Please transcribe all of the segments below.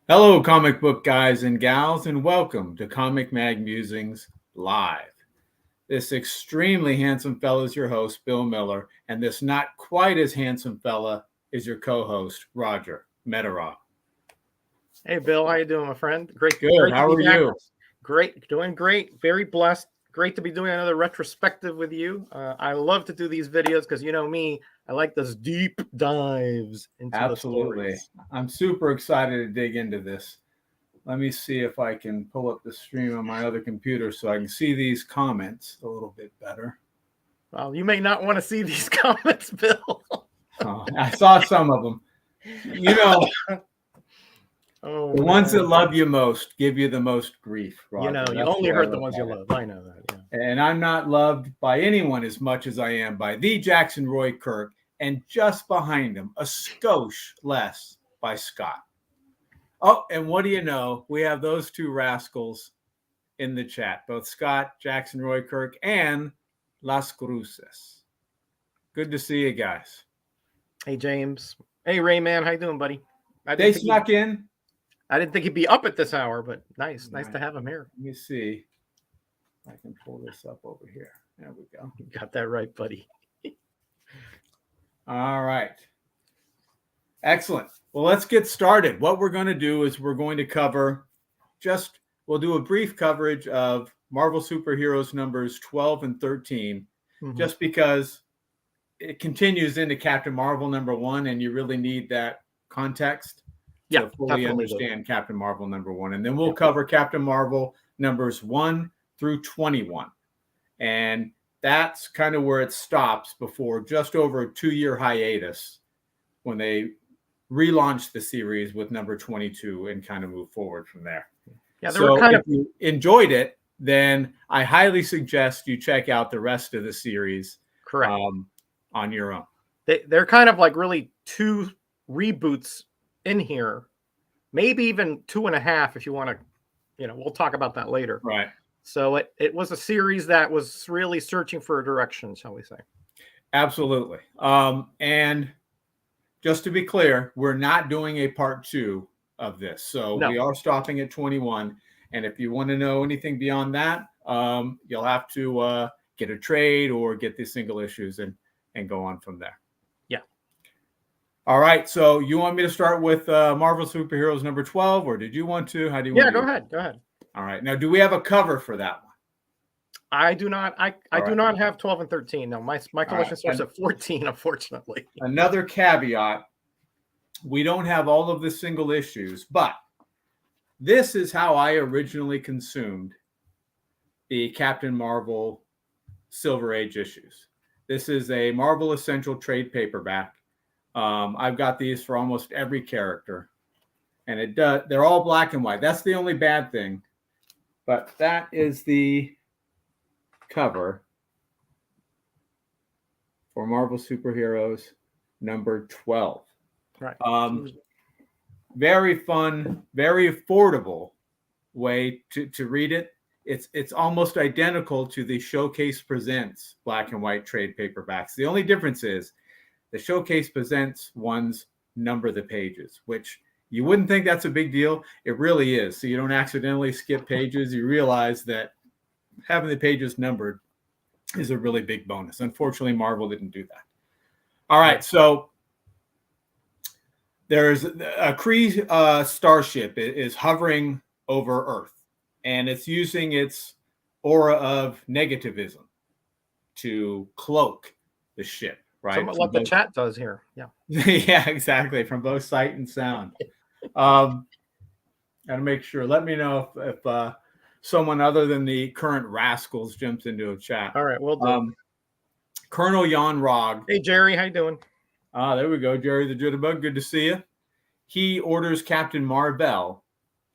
Hello, comic book guys and gals, and welcome to Comic Mag Musings Live. This extremely handsome fella is your host, Bill Miller, and this not quite as handsome fella is your co-host, Roger Metarock. Hey, Bill, how you doing, my friend? Great Good. to How be are back. you? Great, doing great. Very blessed. Great to be doing another retrospective with you. I love to do these videos because you know me, I like those deep dives into the Absolutely. stories. I'm super excited to dig into this. Let me see if I can pull up the stream on my other computer so I can see these comments a little bit better. Well, you may not want to see these comments, Bill. Oh, I saw some of them. You know, Oh the ones that man, love you most give you the most grief, you Roger. know, you That's only the way I heard the look ones you at it. love. I know that. Yeah. And I'm not loved by anyone as much as I am by the Jackson Roy Kirk, and just behind him, a skosh less by Scott. Oh, and what do you know? We have those two rascals in the chat, both Scott, Jackson Roy Kirk, and Las Cruces. Good to see you guys. Hey, James. Hey, Rayman. How you doing, buddy? They snuck in. I didn't think he'd be up at this hour, but nice Right. to have him here. Let me see. I can pull this up over here. There we go. You got that right, buddy. All right. Excellent. Well, let's get started. What we're going to do is we're going to cover we'll do a brief coverage of Marvel Superheroes numbers 12 and 13, just because it continues into Captain Marvel number 1, and you really need that context to fully understand Captain Marvel number 1. And then we'll cover Captain Marvel numbers 1 through 21. And that's kind of where it stops before just over a 2-year hiatus when they relaunch the series with number 22 and kind of move forward from there. Yeah, so if you enjoyed it, then I highly suggest you check out the rest of the series on your own. They're kind of like really 2 reboots in here, maybe even 2.5 if you want to, we'll talk about that later. Right. So it was a series that was really searching for a direction, shall we say. Absolutely. And just to be clear, we're not doing a part 2 of this. So we are stopping at 21. And if you want to know anything beyond that, you'll have to get a trade or get the single issues and go on from there. Yeah. All right. So you want me to start with Marvel Superheroes number 12, or did you want to? How do you want to? Yeah, go ahead. All right. Now, do we have a cover for that one? I do not. I do not have 12 and 13. No, my collection starts at 14, unfortunately. Another caveat. We don't have all of the single issues, but this is how I originally consumed the Captain Marvel Silver Age issues. This is a Marvel Essential trade paperback. I've got these for almost every character, and they're all black and white. That's the only bad thing, but that is the cover for Marvel Superheroes number 12. Right. Very fun, very affordable way to read it. It's almost identical to the Showcase Presents black and white trade paperbacks. The only difference is the Showcase Presents ones number the pages, which you wouldn't think that's a big deal. It really is. So you don't accidentally skip pages. You realize that having the pages numbered is a really big bonus. Unfortunately, Marvel didn't do that. All right, so there's a Kree starship is hovering over Earth, and it's using its aura of negativism to cloak the ship, right? Somewhat like the chat does here. Yeah. Yeah, exactly. From both sight and sound. Got to make sure. Let me know if someone other than the current rascals jumps into a chat. All right, we'll do. Colonel Jan Rog. Hey, Jerry, how you doing? There we go. Jerry the Jitterbug. Good to see you. He orders Captain Marvel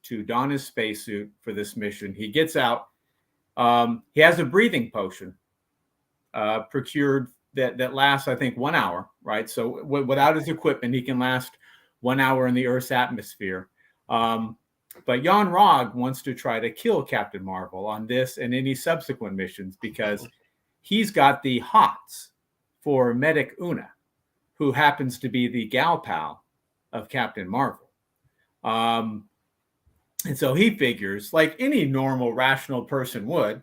to don his spacesuit for this mission. He gets out. He has a breathing potion procured that lasts, I think, 1 hour, right? So without his equipment, he can last 1 hour in the Earth's atmosphere. But Jan Rog wants to try to kill Captain Marvel on this and any subsequent missions because he's got the hots for Medic Una, who happens to be the gal pal of Captain Marvel. And so he figures, like any normal, rational person would,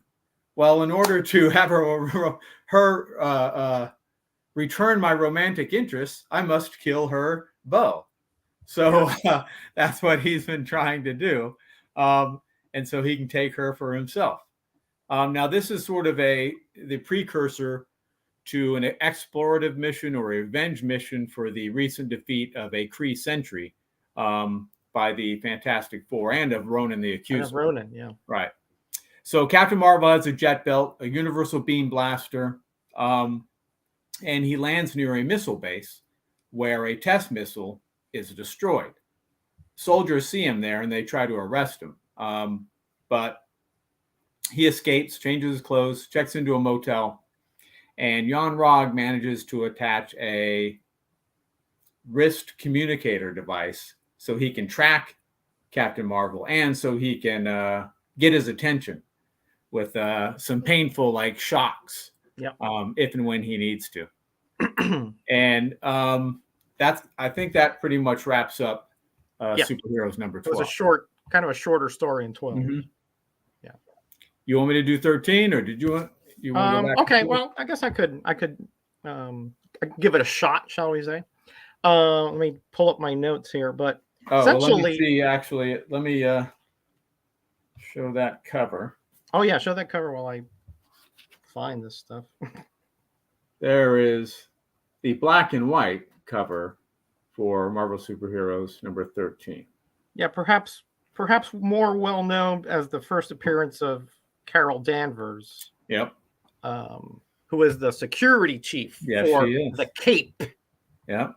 well, in order to have her return my romantic interest, I must kill her beau. So that's what he's been trying to do. And so he can take her for himself. Now, this is sort of the precursor to an explorative mission or a revenge mission for the recent defeat of a Kree sentry by the Fantastic Four and of Ronan the Accuser. And of Ronan, yeah. Right. So Captain Marvel has a jet belt, a universal beam blaster, and he lands near a missile base where a test missile is destroyed. Soldiers see him there and they try to arrest him. But he escapes, changes his clothes, checks into a motel, and Jan Rog manages to attach a wrist communicator device so he can track Captain Marvel and so he can get his attention with some painful like shocks, if and when he needs to. And I think that pretty much wraps up Superheroes number 12. It was kind of a shorter story in 12. Mm-hmm. Yeah. You want me to do 13, or did you want to go back? Okay, well, I guess I could give it a shot, shall we say? Let me pull up my notes here, but essentially, let me see. Actually, let me show that cover. Oh yeah, show that cover while I find this stuff. There is the black and white cover for Marvel Superheroes number 13. Yeah, perhaps more well known as the first appearance of Carol Danvers. Yep. Who is the security chief for the Cape. Yeah.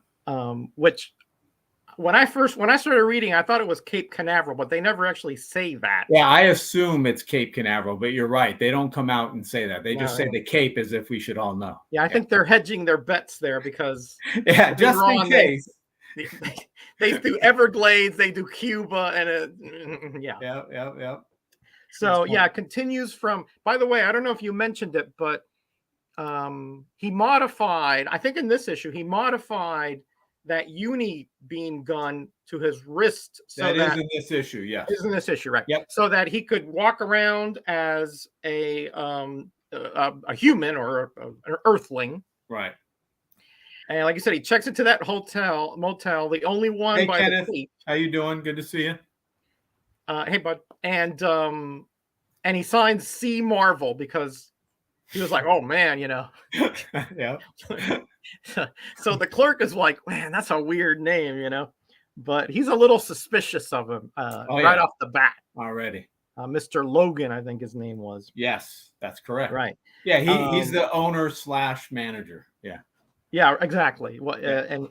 Which when I started reading, I thought it was Cape Canaveral, but they never actually say that. Yeah, I assume it's Cape Canaveral, but you're right. They don't come out and say that. They just say the Cape as if we should all know. Yeah, I think they're hedging their bets there because just in case. They do Everglades, they do Cuba, and yeah. So it continues from. By the way, I don't know if you mentioned it, but he modified. I think in this issue, he modified that uni beam gun to his wrist. So that is in this issue, yes. Is in this issue, right? Yep. So that he could walk around as a human or an earthling, right? And like you said, he checks into that motel, the only one by Kenneth, the Cape. How you doing? Good to see you. Hey, bud. And he signs C Marvel because he was like, oh man, Yeah. So the clerk is like, man, that's a weird name, but he's a little suspicious of him right off the bat already. Mr. Logan, I think his name was. Yes, that's correct. Right. Yeah, he's the owner / manager. Yeah. Yeah, exactly. Well,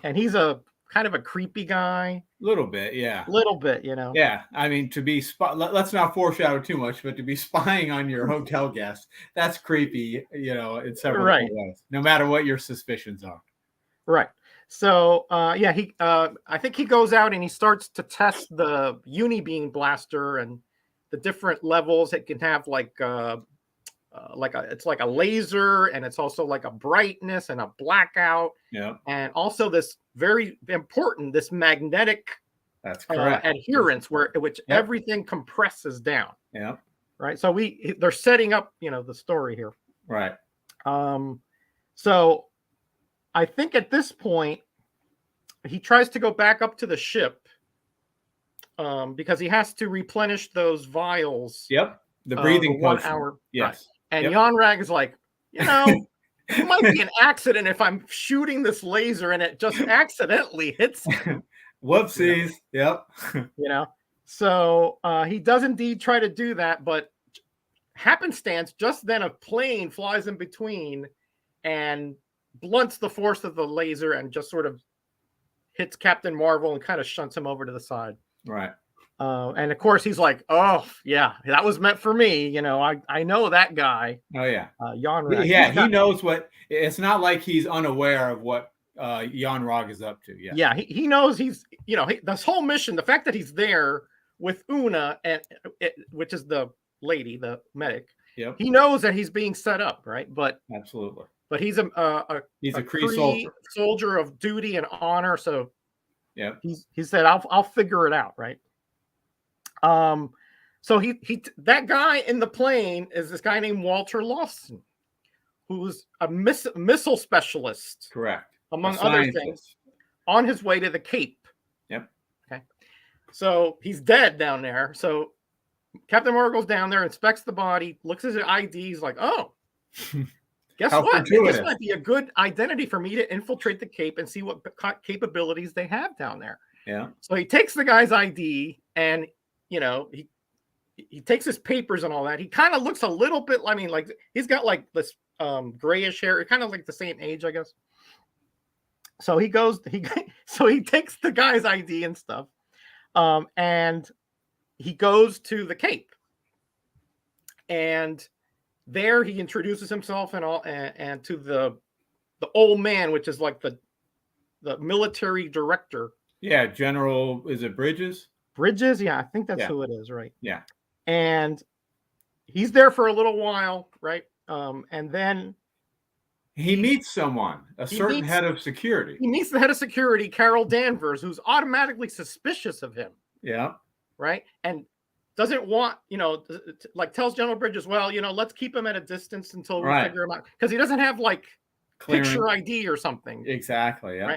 and he's a kind of a creepy guy. Little bit, yeah. Little bit, Yeah, I mean, to be let's not foreshadow too much, but to be spying on your hotel guest, that's creepy, in several ways, no matter what your suspicions are. Right. So, he I think he goes out and he starts to test the Unibeam blaster and the different levels it can have, it's like a laser, and it's also like a brightness and a blackout. Yeah. And also this very important, this magnetic adherence which everything compresses down. Yeah. Right. So they're setting up, the story here. Right. So I think at this point he tries to go back up to the ship because he has to replenish those vials. Yep. The breathing 1 hour. Yes. Right. And Jan Rag is like, it might be an accident if I'm shooting this laser and it just accidentally hits him. Whoopsies. Yep. So he does indeed try to do that, but happenstance, just then a plane flies in between and blunts the force of the laser and just sort of hits Captain Marvel and kind of shunts him over to the side. Right. And of course he's like, oh yeah, that was meant for me. I know that guy. Oh yeah. Jan Rag. Yeah. He knows it's not like he's unaware of what Jan Rog is up to. Yeah. Yeah. He knows he's, this whole mission, the fact that he's there with Una which is the lady, the medic. Yep. He knows that he's being set up. Right. But absolutely. But he's a Kree soldier of duty and honor. So yeah, he said, I'll figure it out. Right. So that guy in the plane is this guy named Walter Lawson, who's a missile specialist, Correct. among other things, on his way to the Cape. Yep. Okay. So he's dead down there. So Captain Marvel goes down there, inspects the body, looks at his ID. He's like, oh, guess what? This might be a good identity for me to infiltrate the Cape and see what capabilities they have down there. Yeah. So he takes the guy's ID and, he takes his papers and all that. He kind of looks a little bit, like he's got like this grayish hair, kind of like the same age, I guess. So he takes the guy's ID and stuff. And he goes to the Cape. And there he introduces himself and to the old man, which is like the military director. Yeah, General, is it Bridges? Bridges, yeah, I think that's who it is, right? Yeah. And he's there for a little while, right? And then he meets someone, certain head of security. He meets the head of security, Carol Danvers, who's automatically suspicious of him. Yeah. Right? And doesn't want, like tells General Bridges, well, let's keep him at a distance until we figure him out. Because he doesn't have like picture ID or something. Exactly. Yeah.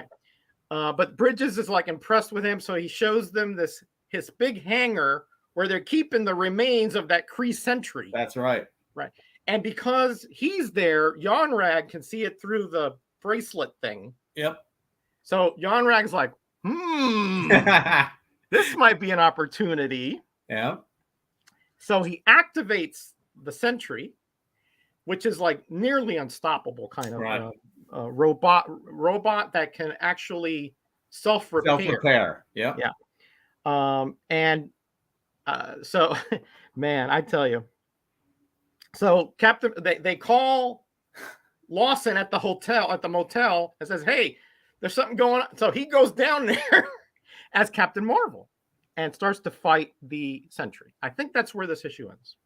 Right. But Bridges is like impressed with him. So he shows them his big hangar where they're keeping the remains of that Kree sentry. That's right. Right. And because he's there, Yonrag can see it through the bracelet thing. Yep. So Yonrag's like, this might be an opportunity. Yeah. So he activates the sentry, which is like nearly unstoppable kind of robot that can actually self-repair. Yeah. Yeah. So, man, I tell you. So they call Lawson at the motel and says, hey, there's something going on. So he goes down there as Captain Marvel and starts to fight the Sentry. I think that's where this issue ends.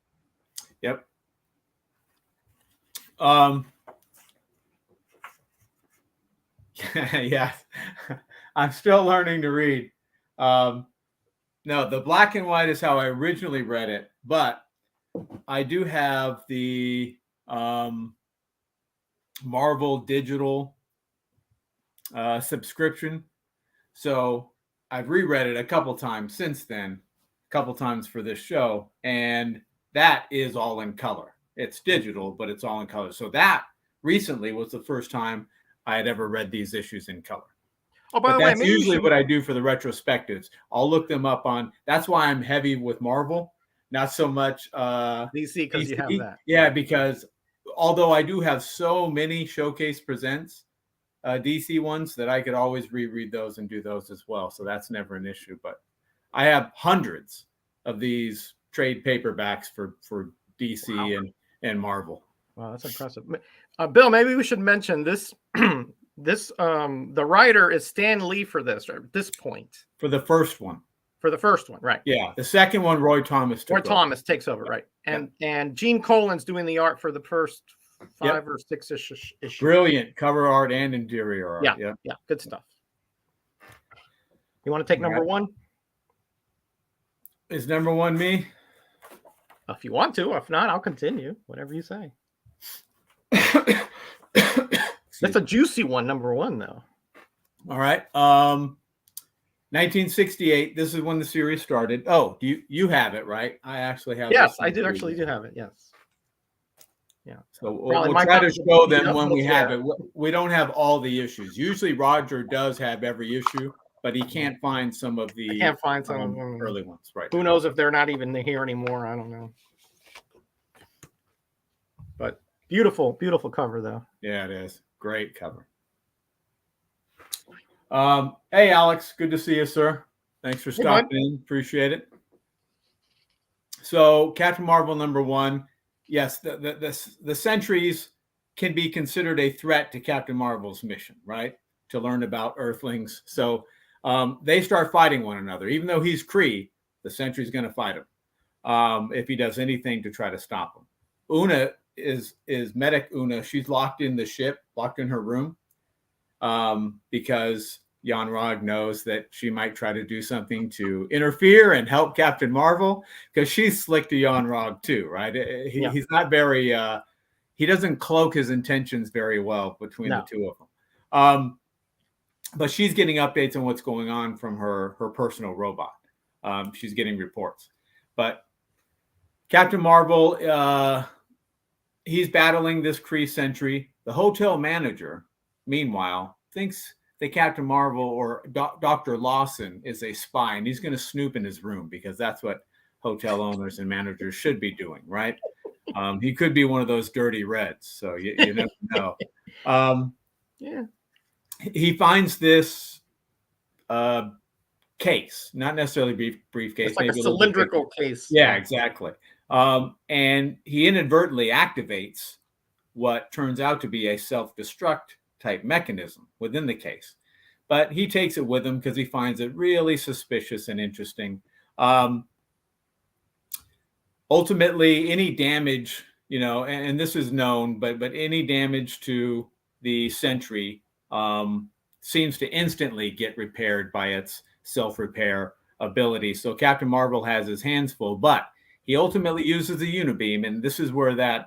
Yep. Yeah. I'm still learning to read. No, the black and white is how I originally read it, but I do have the Marvel digital subscription. So I've reread it a couple times since then, a couple times for this show, and that is all in color. It's digital, but it's all in color. So that recently was the first time I had ever read these issues in color. Oh, by the way, that's usually what I do for the retrospectives. I'll look them up on. That's why I'm heavy with Marvel, not so much DC, because you have that. Yeah, because although I do have so many Showcase Presents DC ones that I could always reread those and do those as well. So that's never an issue. But I have hundreds of these trade paperbacks for DC and Marvel. Wow, that's impressive. Bill, maybe we should mention this. The writer is Stan Lee for this at this point. For the first one. For the first one, right? Yeah. The second one, Roy Thomas takes over, right? And Gene Colan's doing the art for the first 5 or 6 issues. Brilliant cover art and interior art. Yeah, good stuff. You want to take number 1? Is number 1 me? If you want to. If not, I'll continue. Whatever you say. That's a juicy one, number 1, though. All right. 1968. This is when the series started. Oh, you have it, right? I actually have. Yes, I do actually have it. Yes. Yeah. So we'll try to show them when we have it. We don't have all the issues. Usually Roger does have every issue, but he can't find some of the. I can't find some of them early ones, right? Who knows if they're not even here anymore? I don't know. But beautiful, beautiful cover, though. Yeah, it is. Great cover. Hey, Alex. Good to see you, sir. Thanks for stopping in. Appreciate it. So, Captain Marvel number 1. Yes, the Sentries can be considered a threat to Captain Marvel's mission, right? To learn about Earthlings. So they start fighting one another. Even though he's Kree, the Sentry's going to fight him if he does anything to try to stop him. Una is Medic Una. She's locked in the ship, locked in her room because, Jan-Rog knows that she might try to do something to interfere and help Captain Marvel, because she's slick to Jan-Rog too, right? He's not very he doesn't cloak his intentions very well between the two of them. But she's getting updates on what's going on from her personal robot. She's getting reports. But Captain Marvel, he's battling this Kree sentry. The hotel manager, meanwhile, thinks that Captain Marvel or Dr. Lawson is a spy, and he's going to snoop in his room, because that's what hotel owners and managers should be doing, right? He could be one of those dirty reds, so you never know. He finds this case, not necessarily briefcase, it's like maybe a cylindrical case. Yeah, exactly. And he inadvertently activates what turns out to be a self-destruct type mechanism within the case. But he takes it with him because he finds it really suspicious and interesting. Ultimately, any damage, and this is known, but any damage to the sentry seems to instantly get repaired by its self-repair ability. So Captain Marvel has his hands full, but he ultimately uses the unibeam, and this is where the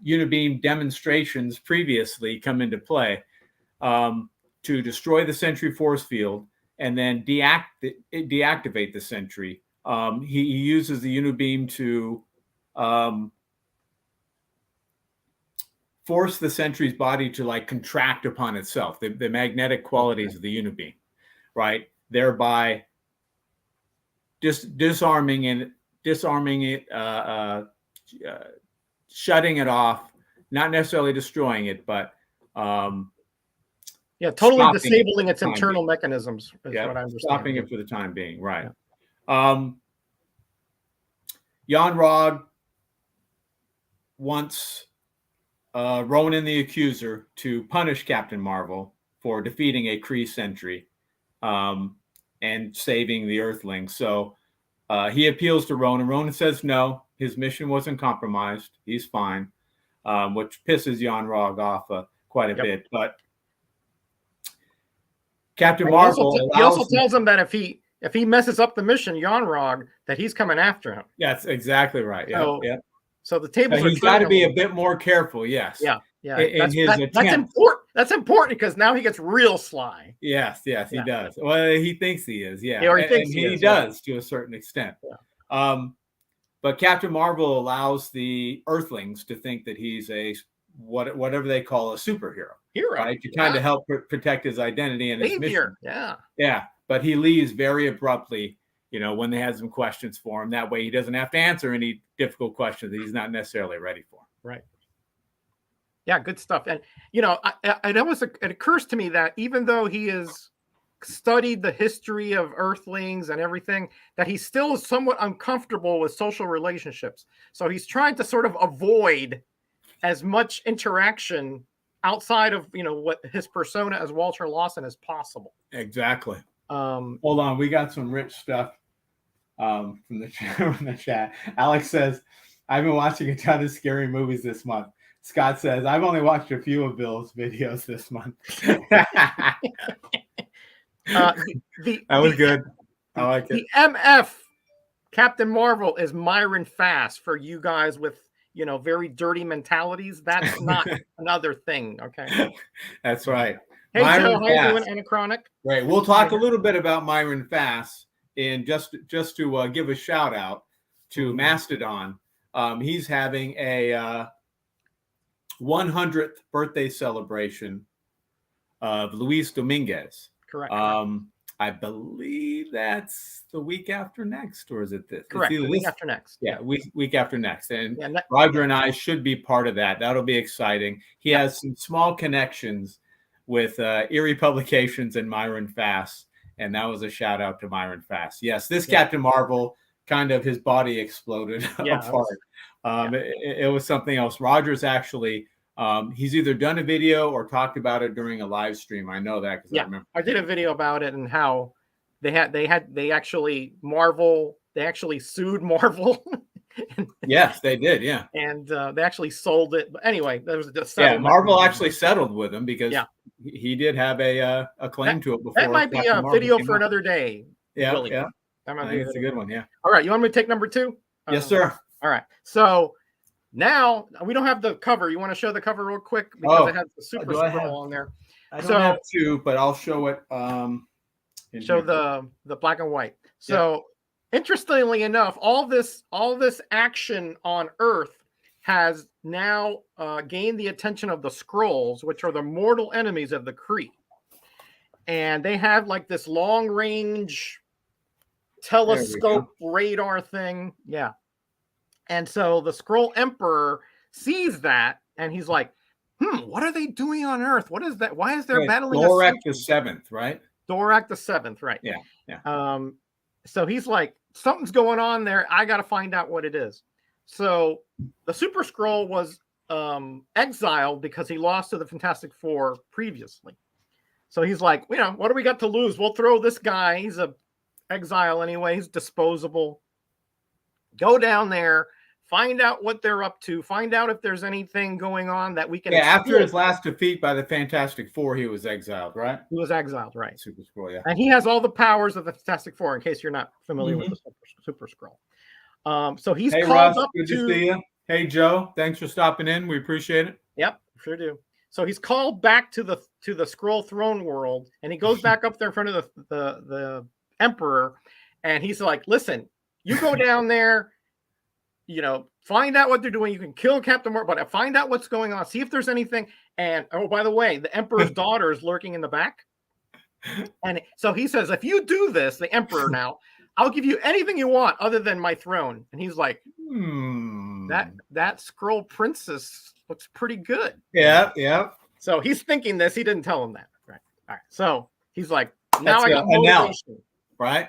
unibeam demonstrations previously come into play, to destroy the sentry force field and then deactivate the sentry. He uses the unibeam to force the sentry's body to contract upon itself, the magnetic qualities of the unibeam, right? Thereby just disarming it, shutting it off, not necessarily destroying it, but totally disabling its internal mechanisms is what I understand. Stopping it for the time being, right? Jan-Rog wants Ronan the Accuser to punish Captain Marvel for defeating a Kree sentry and saving the Earthlings. So he appeals to Ronan. Ronan says no, his mission wasn't compromised. He's fine, which pisses Jan-Rog off quite a bit. But Captain Marvel he also tells him that if he messes up the mission, Jan-Rog, that he's coming after him. Yeah, that's exactly right. Yeah. So the tables are. He's got to be a bit more careful. Yes. Yeah. That's important. That's important because now he gets real sly. Yes, he does. Well, he thinks he is. Yeah, or he thinks he does to a certain extent. Yeah. But Captain Marvel allows the Earthlings to think that he's whatever they call a superhero. Right? To kind of help protect his identity and his mission. Yeah. But he leaves very abruptly, when they have some questions for him. That way he doesn't have to answer any difficult questions that he's not necessarily ready for. Right. Yeah, good stuff. And, it occurs to me that even though he has studied the history of Earthlings and everything, that he still is somewhat uncomfortable with social relationships. So he's trying to sort of avoid as much interaction outside of, what his persona as Walter Lawson as possible. Exactly. Hold on. We got some rich stuff from the chat. Alex says, I've been watching a ton of scary movies this month. Scott says, I've only watched a few of Bill's videos this month. That was good. I like it. The MF Captain Marvel is Myron Fast for you guys with, very dirty mentalities. That's not another thing. Okay. That's right. Hey, Myron Joe, how you doing, Anachronic? Right. We'll talk a little bit about Myron Fast, and just to give a shout out to Mastodon. He's having a 100th birthday celebration of Luis Dominguez. Correct. I believe that's the week after next, or is it this? Correct. The week after next. Yeah, week after next. And Roger and I should be part of that. That'll be exciting. He has some small connections with Erie Publications and Myron Fast, and that was a shout out to Myron Fast. Yes, this Captain Marvel, kind of his body exploded apart. It was something else. Roger's actually he's either done a video or talked about it during a live stream. I know that because I remember. I did a video about it and how they actually sued Marvel Yes, they did. Yeah. And they actually sold it. But anyway, there was a Yeah. settlement. Marvel actually settled with him because Yeah. he did have a claim to it before. That might be Captain a Marvel video came for out. another day. Yeah. Willie. Yeah. That might I be think it's a good one. Yeah. All right. You want me to take number 2? Yes, sir. All right. So now we don't have the cover. You want to show the cover real quick because it has the Super-Skrull on there. I don't have 2, but I'll show it. Show the black and white. So interestingly enough, all this action on Earth has now gained the attention of the Skrulls, which are the mortal enemies of the Kree. And they have like this long range telescope radar thing. Yeah. And so the Skrull Emperor sees that and he's like, what are they doing on Earth? What is that? Why is there battling Dvorak the 7th, right? Dvorak the 7th, right? Yeah. Yeah. So he's like, something's going on there. I got to find out what it is. So the Super-Skrull was exiled because he lost to the Fantastic Four previously. So he's like, what do we got to lose? We'll throw this guy. He's a exile anyway. He's disposable. Go down there, find out what they're up to, find out if there's anything going on that we can. Yeah, after his last defeat by the Fantastic Four, he was exiled, right? He was exiled, right? Super-Skrull, yeah. And he has all the powers of the Fantastic Four, in case you're not familiar with the Super-Skrull. So he's called Russ, up good to see you. Hey, Joe, thanks for stopping in. We appreciate it. Yep, sure do. So he's called back to the Skrull throne world, and he goes back up there in front of the Emperor, and he's like, "Listen, you go down there, find out what they're doing. You can kill Captain Marvel, but find out what's going on. See if there's anything. And oh, by the way, the Emperor's daughter is lurking in the back." And so he says, "If you do this, the Emperor now, I'll give you anything you want other than my throne." And he's like, that Skrull princess looks pretty good. Yeah, yeah. So he's thinking this. He didn't tell him that. Right. All right. So he's like, now I got motivation. Right?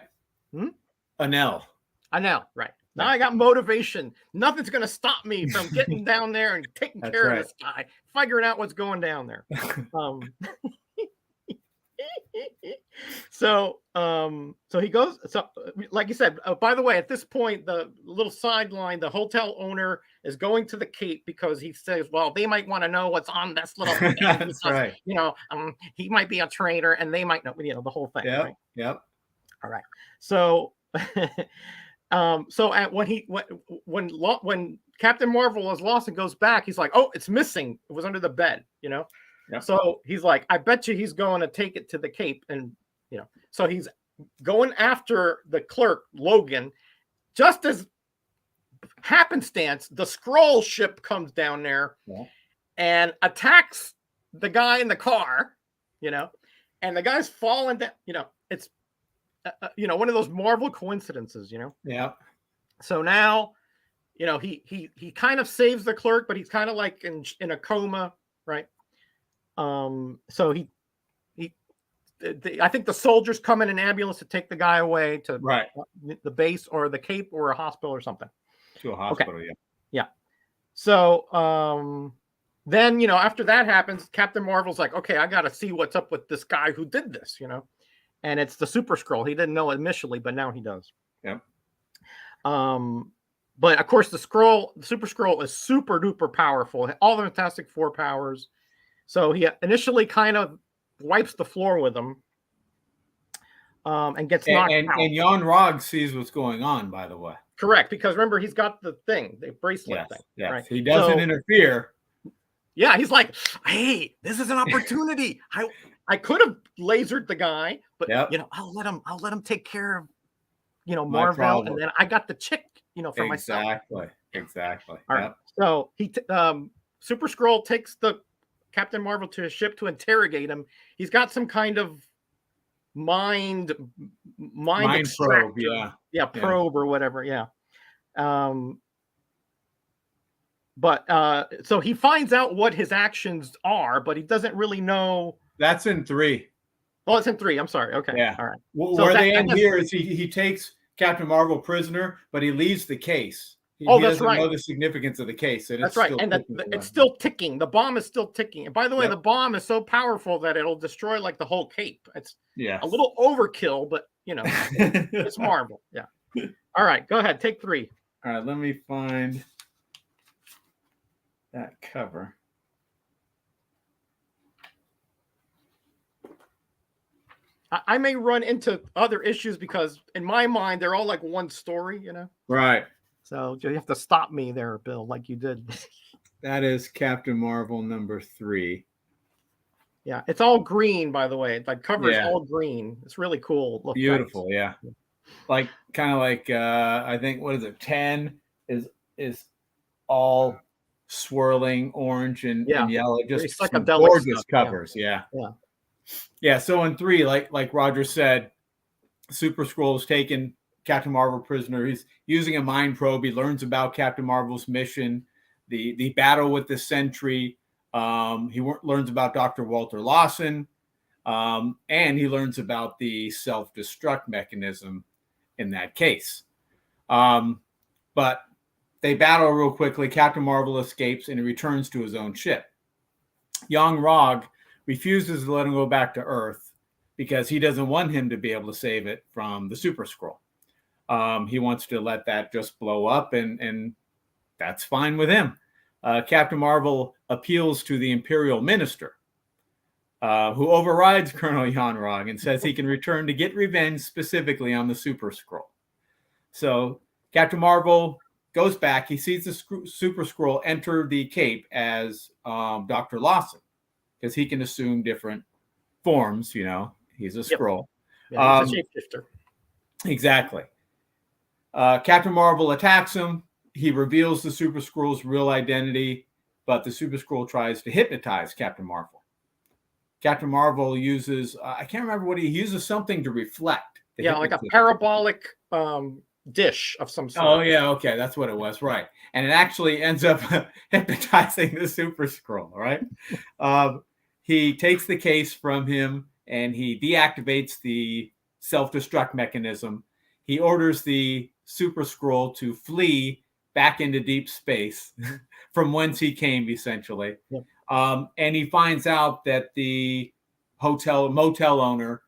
Anel. Right. Now I got motivation. Nothing's going to stop me from getting down there and taking care of this guy, figuring out what's going down there. So he goes. So, like you said, by the way, at this point, the little sideline, the hotel owner is going to the Cape because he says, well, they might want to know what's on this little thing. That's right. He might be a traitor and they might know, the whole thing. Yep. Right? Yep. All right. So, when Captain Marvel was lost and goes back, he's like, oh, it's missing. It was under the bed, Yep. So he's like, I bet you he's going to take it to the Cape. And, so he's going after the clerk, Logan, just as happenstance, the Skrull ship comes down there and attacks the guy in the car, and the guy's falling down, it's, one of those Marvel coincidences, Yeah. So now, he kind of saves the clerk, but he's kind of like in a coma, right? So I think the soldiers come in an ambulance to take the guy away to the base or the Cape or a hospital or something. To a hospital, yeah. So then, after that happens, Captain Marvel's like, okay, I got to see what's up with this guy who did this, and it's the Super-Skrull. He didn't know initially, but now he does. Yeah. But of course, the Super-Skrull is super duper powerful. All the Fantastic Four powers. So he initially kind of wipes the floor with him, and gets knocked out. And Jan Rog sees what's going on, by the way. Correct, because remember, he's got the thing, the bracelet thing. Yes, right? He doesn't interfere. Yeah, he's like, hey, this is an opportunity. I could have lasered the guy, but I'll let him take care of Marvel, and then I got the chick, for myself. Exactly. All right. So he Super-Skrull takes the Captain Marvel to his ship to interrogate him. He's got some kind of mind probe, probe or whatever, but so he finds out what his actions are, but he doesn't really know. That's in 3. Oh, it's in 3. I'm sorry. Okay. Yeah. All right. Well, so where they end here is he takes Captain Marvel prisoner, but he leaves the case. He that's right. Know the significance of the case. And that's right. And it's still ticking. The bomb is still ticking. And by the way, the bomb is so powerful that it'll destroy like the whole Cape. It's a little overkill, but it's Marvel. Yeah. All right. Go ahead. Take 3. All right, let me find that cover. I may run into other issues because in my mind they're all like one story, you know. Right. So you have to stop me there, Bill, like you did. That is Captain Marvel #3. Yeah, it's all green, by the way. Like cover's Yeah. all green. It's really cool. Look, Beautiful, yeah. Like kind of like I think what is it? 10 is all swirling orange and yellow, just some gorgeous stuff. covers. Yeah. So in 3, like Roger said, Super-Skrull has taken Captain Marvel prisoner. He's using a mind probe. He learns about Captain Marvel's mission, the battle with the Sentry. He learns about Dr. Walter Lawson, and he learns about the self-destruct mechanism in that case. But they battle real quickly. Captain Marvel escapes and he returns to his own ship. Young Rog refuses to let him go back to Earth because he doesn't want him to be able to save it from the Super-Skrull. He wants to let that just blow up, and that's fine with him. Captain Marvel appeals to the Imperial Minister, who overrides Colonel Jan Rog and says he can return to get revenge specifically on the Super-Skrull. So Captain Marvel goes back. He sees the Super-Skrull enter the Cape as Dr. Lawson because he can assume different forms. You know, he's a Skrull. Yeah, he's a shapeshifter. Exactly. Captain Marvel attacks him. He reveals the Super-Skrull's real identity, but the Super-Skrull tries to hypnotize Captain Marvel. Captain Marvel uses, I can't remember what he uses, something to reflect. Yeah, like a parabolic dish of some sort. Oh, yeah, okay, that's what it was, right. And it actually ends up hypnotizing the Super-Skrull, right? He takes the case from him and he deactivates the self-destruct mechanism. He orders the Super-Skrull to flee back into deep space from whence he came, essentially. Yep. And he finds out that the motel owner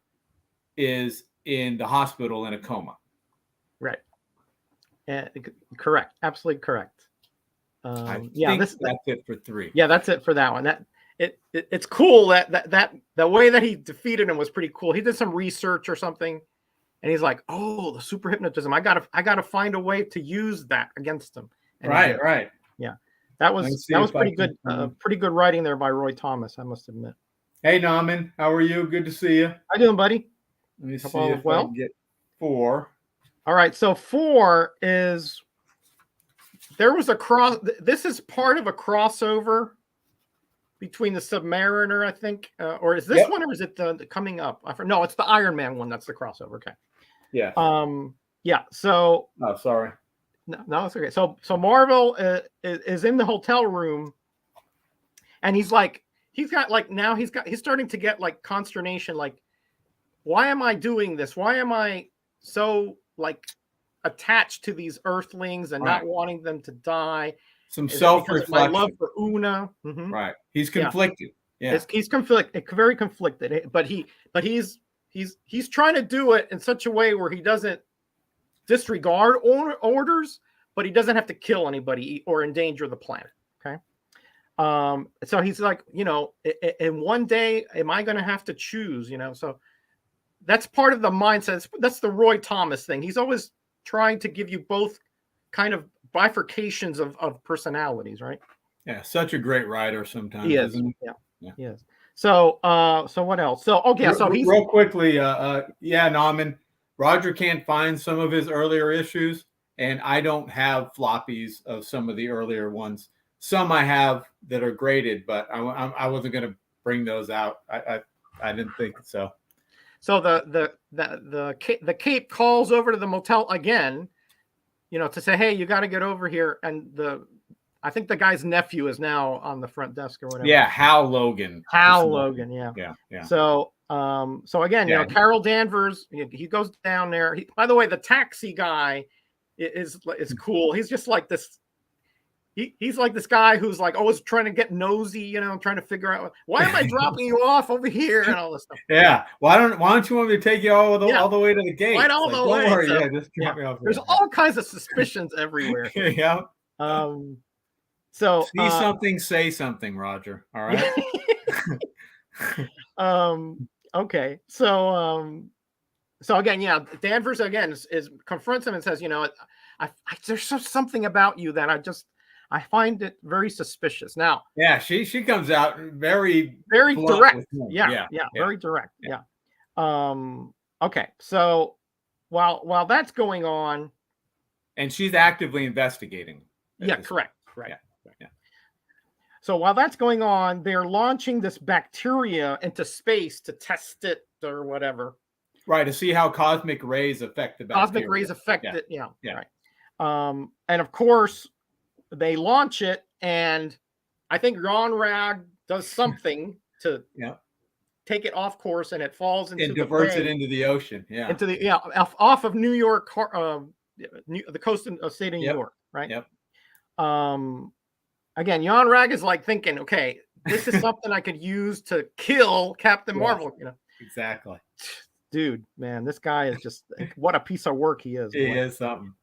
is in the hospital in a coma. Right. Correct. Absolutely correct. That's it for 3. Yeah, that's it for that one. It's cool that the way that he defeated him was pretty cool. He did some research or something, and he's like, "Oh, the super hypnotism! I gotta find a way to use that against him." And right. Yeah, that was pretty good. Pretty good writing there by Roy Thomas, I must admit. Hey, Nauman, how are you? Good to see you. How you doing, buddy? Let me see if I can get 4. All right, so 4 is there was a cross. This is part of a crossover between the Submariner, I think, or is this one, or is it the coming up? No, it's the Iron Man one. That's the crossover. Okay. Yeah. Yeah. So. Oh, sorry. No, it's okay. So Marvel is in the hotel room, and he's starting to get like consternation. Like, why am I doing this? Why am I so like attached to these Earthlings and not wanting them to die? Some self-reflection. My love for Una. Mm-hmm. Right. He's conflicted. Yeah. He's conflicted, very conflicted. But he's trying to do it in such a way where he doesn't disregard orders, but he doesn't have to kill anybody or endanger the planet. Okay. So he's like, and one day, am I going to have to choose? So that's part of the mindset. That's the Roy Thomas thing. He's always trying to give you both kind of bifurcations of personalities, right? Yeah, such a great writer sometimes. He is. Isn't he? Yeah. He is. So what else? So he's real quickly, Nauman, Roger can't find some of his earlier issues, and I don't have floppies of some of the earlier ones. Some I have that are graded, but I wasn't going to bring those out. I didn't think so. So the Cape calls over to the motel again, to say, hey, you got to get over here. And I think the guy's nephew is now on the front desk or whatever. Yeah, Hal Logan. Yeah. So again, Carol Danvers, he goes down there. By the way, the taxi guy is cool. He's just like this. he's like this guy who's like always trying to get nosy, you know, trying to figure out why am I dropping you off over here and all this stuff. Yeah. Why don't you want me to take you all the way to the gate? Right all like, the don't way. worry. So, Yeah, just drop me off. There's all kinds of suspicions everywhere. Yeah. So see something, say something, Roger. All right. Okay. So again, yeah, Danvers again is confronts him and says, you know, there's something about you that I find it very suspicious. Now, yeah, she comes out very direct. Yeah, very direct. Yeah. Okay. So while that's going on, and she's actively investigating. Yeah, correct. Right. Yeah. So while that's going on, they're launching this bacteria into space to test it or whatever. Right, to see how cosmic rays affect the bacteria. Cosmic rays affect it. Yeah. Right. And of course, they launch it, and I think Ron Rag does something to take it off course, and it falls into and diverts it into the ocean. Yeah. Into the off of New York, the coast of state of New York. Right. Yep. Again, Jan Rag is like thinking, okay, this is something I could use to kill Captain Marvel. You know. Exactly. Dude, man, this guy is just what a piece of work he is. He is something.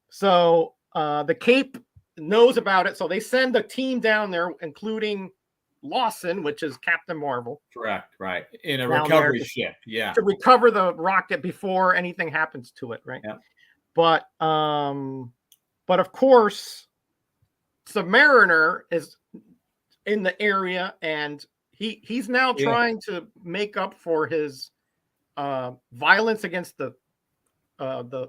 So the Cape knows about it, so they send a team down there, including Lawson, which is Captain Marvel. Correct, right. In a recovery ship, to recover the rocket before anything happens to it, right? Yeah. But of course, Submariner is in the area, and he's now trying to make up for his violence against the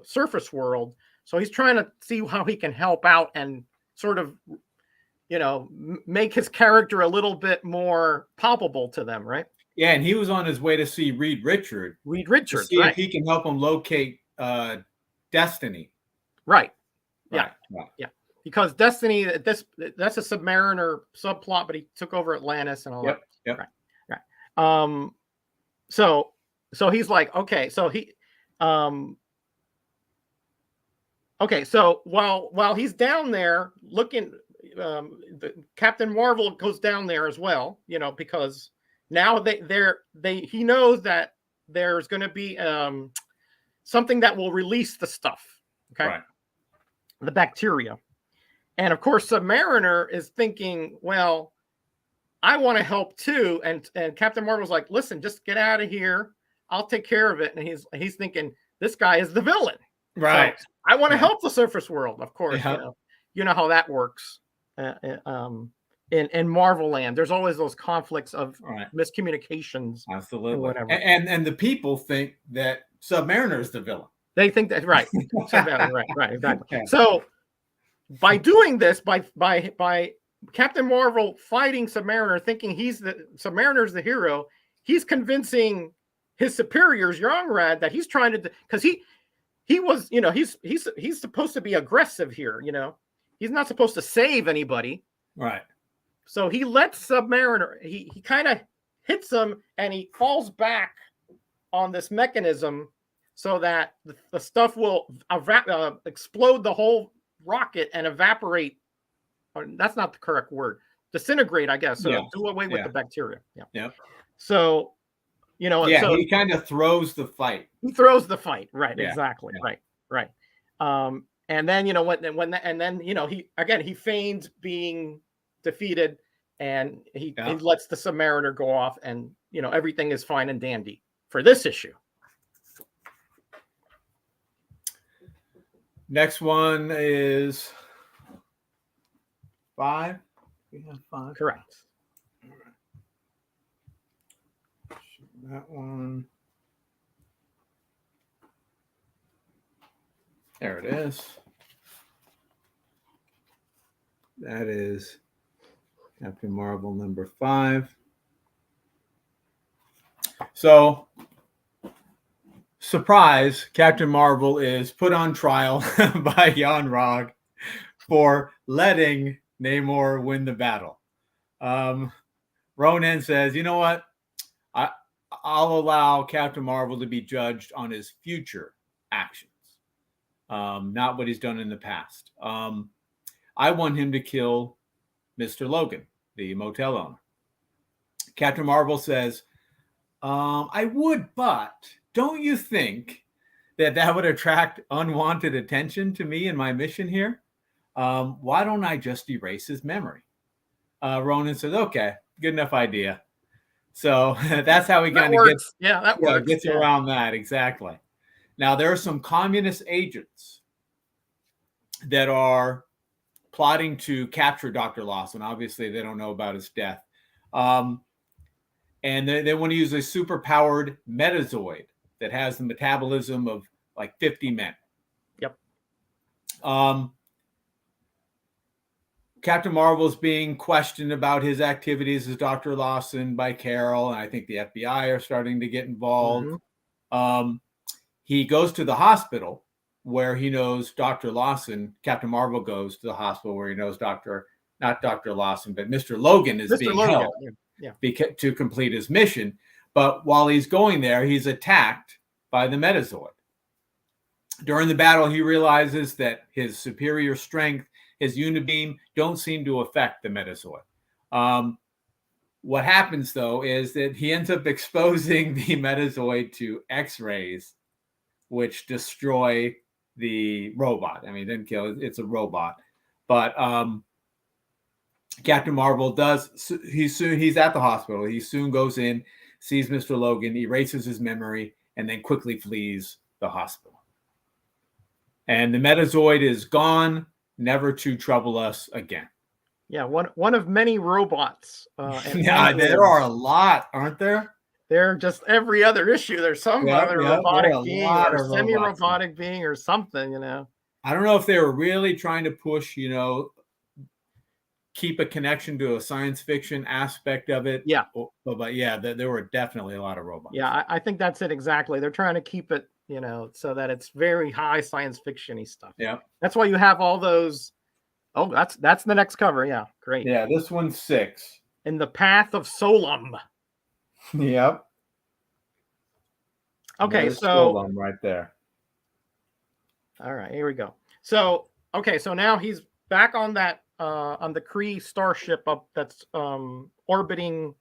surface world. So he's trying to see how he can help out and sort of, you know, make his character a little bit more palpable to them, right? Yeah, and he was on his way to see Reed Richards, to see if he can help him locate Destiny. Right. Yeah. Right. Yeah. Because Destiny, that's a Submariner subplot, but he took over Atlantis and all that. Yep. Right. So he's like, okay, so so while he's down there looking, the Captain Marvel goes down there as well, you know, because now he knows that there's going to be something that will release the stuff, okay, right. The bacteria. And of course, Submariner is thinking, well, I want to help too. And Captain Marvel's like, listen, just get out of here. I'll take care of it. And he's thinking, this guy is the villain. Right. So I want to help the surface world, of course. You know how that works. In Marvel land, there's always those conflicts of miscommunications. Absolutely. Whatever. And the people think that Submariner is the villain. They think that, right. right, exactly. Okay. So by doing this, by Captain Marvel fighting Submariner, thinking Submariner's the hero, he's convincing his superiors, Youngrad, that he's trying to, because he was, you know, he's supposed to be aggressive here, you know, he's not supposed to save anybody, right? So he lets Submariner, he kind of hits him, and he falls back on this mechanism so that the stuff will explode the whole rocket and evaporate. Or that's not the correct word. Disintegrate, I guess. So do away with the bacteria. Yeah. So, you know, so he kind of throws the fight. He throws the fight, right? Yeah. Exactly, right. And then, you know, and then you know, he feigns being defeated, and he lets the Submariner go off, and you know, everything is fine and dandy for this issue. Next one is 5. We have 5. Correct. That one. There it is. That is Captain Marvel number 5. So, surprise, Captain Marvel is put on trial by Jan Rag for letting Namor win the battle. Ronan says, you know what? I'll allow Captain Marvel to be judged on his future actions, not what he's done in the past. I want him to kill Mr. Logan, the motel owner. Captain Marvel says, I would, but don't you think that would attract unwanted attention to me and my mission here? Why don't I just erase his memory? Ronan says, okay, good enough idea. So that's how he kind of gets around that. Exactly. Now, there are some communist agents that are plotting to capture Dr. Lawson. Obviously, they don't know about his death. And they want to use a super-powered metazoid that has the metabolism of like 50 men. Yep. Captain Marvel is being questioned about his activities as Dr. Lawson by Carol, and I think the FBI are starting to get involved. Mm-hmm. He goes to the hospital where he knows Dr. Lawson. Captain Marvel goes to the hospital where he knows not Dr. Lawson, but Mr. Logan is being held to complete his mission. But while he's going there, he's attacked by the metazoid. During the battle, he realizes that his superior strength, his unibeam, don't seem to affect the metazoid. What happens, though, is that he ends up exposing the metazoid to X-rays, which destroy the robot. I mean, it didn't kill it. It's a robot. But Captain Marvel he's at the hospital. He soon goes in, sees Mr. Logan, erases his memory, and then quickly flees the hospital. And the metazoid is gone, never to trouble us again. Yeah, one of many robots. Yeah, there are a lot, aren't there? They're just every other issue. There's some other robotic being or semi-robotic being or something, you know. I don't know if they were really trying to push, keep a connection to a science fiction aspect of it. Yeah. But yeah, there were definitely a lot of robots. Yeah, I think that's it exactly. They're trying to keep it, so that it's very high science fiction-y stuff. Yeah. That's why you have all those. Oh, that's the next cover. Yeah, great. Yeah, this one's 6. In the Path of Solum. Yep. Okay, there's so Solum right there. All right, here we go. So now he's back on that on the Kree starship up that's orbiting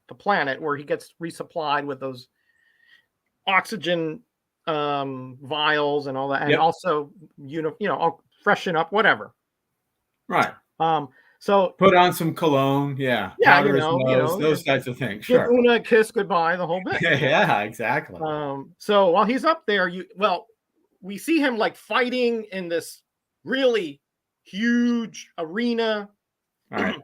the planet, where he gets resupplied with those oxygen vials and all that, and also I'll freshen up, whatever. Right. So put on some cologne, those types of things. Give Una a kiss goodbye, the whole bit. Yeah, exactly. So while he's up there, we see him like fighting in this really huge arena. All right.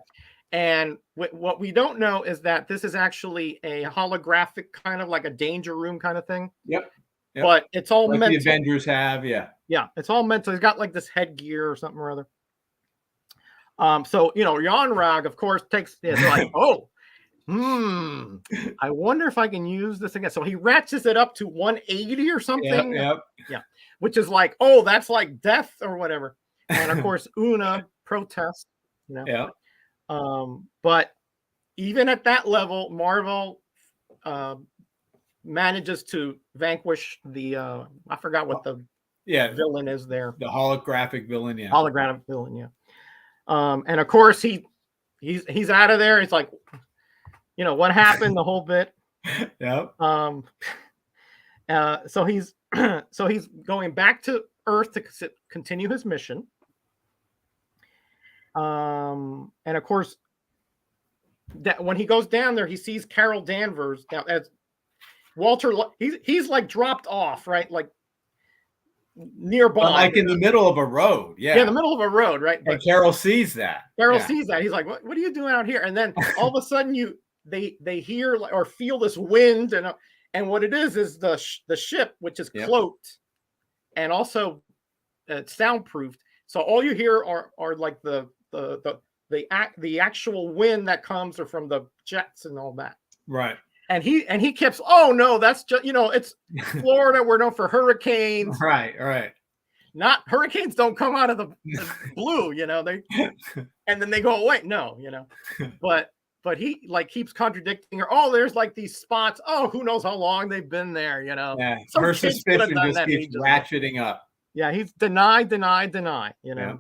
And what we don't know is that this is actually a holographic kind of like a danger room kind of thing. Yep. But it's all like mental. The Avengers have, yeah. Yeah, it's all mental. He's got like this headgear or something or other. So Yanrag, of course, takes it's like, I wonder if I can use this again. So he ratchets it up to 180 or something. Yep. Yeah. Which is like, that's like death or whatever. And of course, Una protests, Yeah. But even at that level, Marvel manages to vanquish the I forgot what the villain is there. The holographic villain, yeah. Holographic villain, yeah. And of course he's out of there. It's like, what happened, the whole bit. Yep. So he's going back to Earth to continue his mission. And of course, that when he goes down there, he sees Carol Danvers. Now, as Walter, he's like dropped off, right? Like nearby, like in the middle of a road. Yeah, in the middle of a road, right? But Carol sees that. Sees that. He's like, "What are you doing out here?" And then all of a sudden, they hear or feel this wind, and what it is the ship, which is cloaked and also soundproofed. So all you hear are like the actual wind that comes or from the jets and all that. Right. And he keeps, oh no, that's just, it's Florida. We're known for hurricanes. Right. Not hurricanes don't come out of the blue, they, and then they go away. No, but he like keeps contradicting her. Oh, there's like these spots. Oh, who knows how long they've been there, Yeah. Her suspicion just keeps ratcheting up. Yeah. He's deny, Yeah.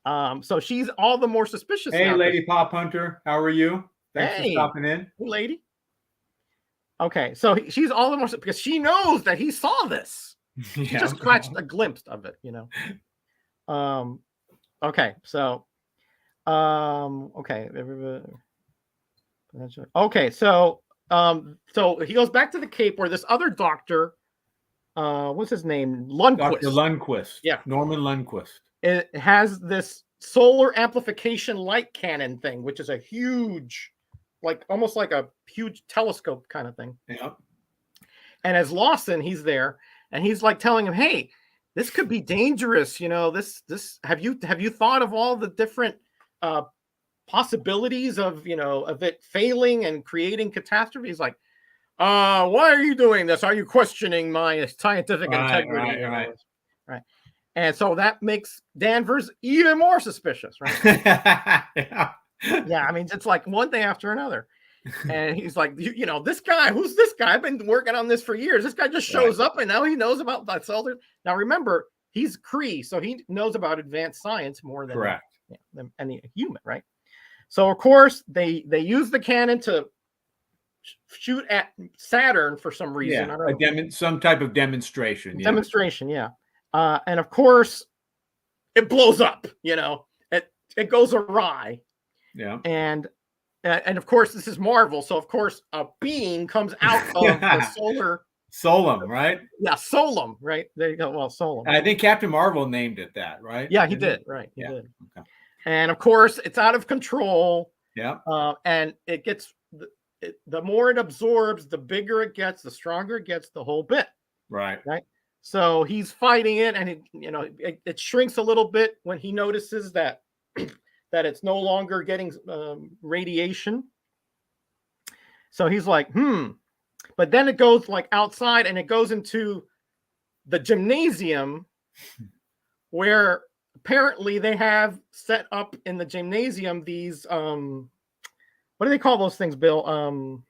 So she's all the more suspicious Hey, now. Lady Pop Hunter, how are you? Thanks for Hey, stopping in. lady. Okay, so she's all the more because she knows that he saw this. She just scratched a glimpse of it, Okay, so okay. Okay, so he goes back to the Cape where this other doctor, what's his name? Lundquist. Dr. Lundquist. Yeah. Norman Lundquist. It has this solar amplification light cannon thing, which is a huge, almost like a huge telescope kind of thing. Yeah. And as Lawson, he's there and he's like telling him, hey, this could be dangerous. This have you thought of all the different possibilities of it failing and creating catastrophe? He's like, why are you doing this? Are you questioning my scientific integrity? Right. And so that makes Danvers even more suspicious, right? Yeah. I mean, it's like one thing after another. And he's like, this guy, who's this guy? I've been working on this for years. This guy just shows up and now he knows about that soldier. Now, remember, he's Kree, so he knows about advanced science more than any human, right? So, of course, they use the cannon to shoot at Saturn for some reason. Yeah, I don't know. some type of demonstration. Demonstration, yeah. And of course, it blows up. It goes awry. Yeah. And of course, this is Marvel, so of course, a being comes out of the solar. Solum, right? Yeah, Solum, right? There you go. Well, Solum. I think Captain Marvel named it that, right? Yeah, he did. Right, he did. Okay. And of course, it's out of control. Yeah. And it gets the more it absorbs, the bigger it gets, the stronger it gets, the whole bit. Right. Right. So he's fighting it, and it shrinks a little bit when he notices that that it's no longer getting radiation. So he's like, But then it goes outside, and it goes into the gymnasium, where apparently they have set up in the gymnasium these what do they call those things, Bill? Oh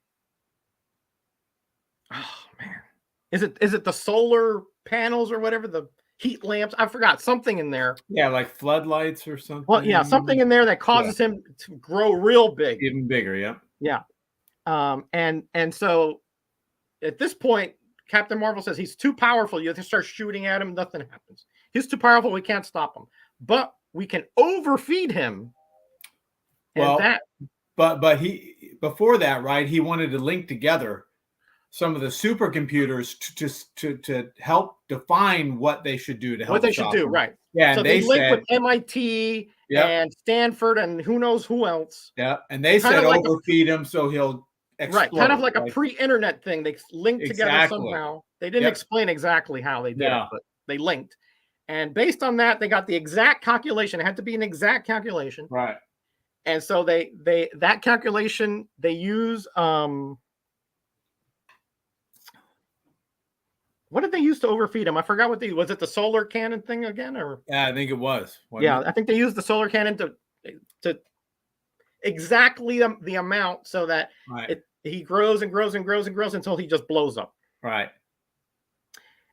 man, is it the solar panels or whatever, the heat lamps? I forgot something in there. Yeah, like floodlights or something. Well, yeah, something in there that causes him to grow real big, even bigger. Yeah. Yeah. And so at this point, Captain Marvel says he's too powerful. You have to start shooting at him. Nothing happens. He's too powerful. We can't stop him. But we can overfeed him. Well, but he before that, right? He wanted to link together some of the supercomputers to help define what they should do to help. What they should do, right? Yeah. So and they link with MIT and Stanford and who knows who else. Yeah. And they said overfeed him so he'll explode. Right. Kind of like a pre-internet thing. They linked together somehow. They didn't explain exactly how they did it, but they linked. And based on that, they got the exact calculation. It had to be an exact calculation. Right. And so that calculation, they use what did they use to overfeed him? I forgot what was it the solar cannon thing again, or? Yeah, I think it was. I think they used the solar cannon to exactly the amount so that he grows and grows and grows and grows until he just blows up. Right.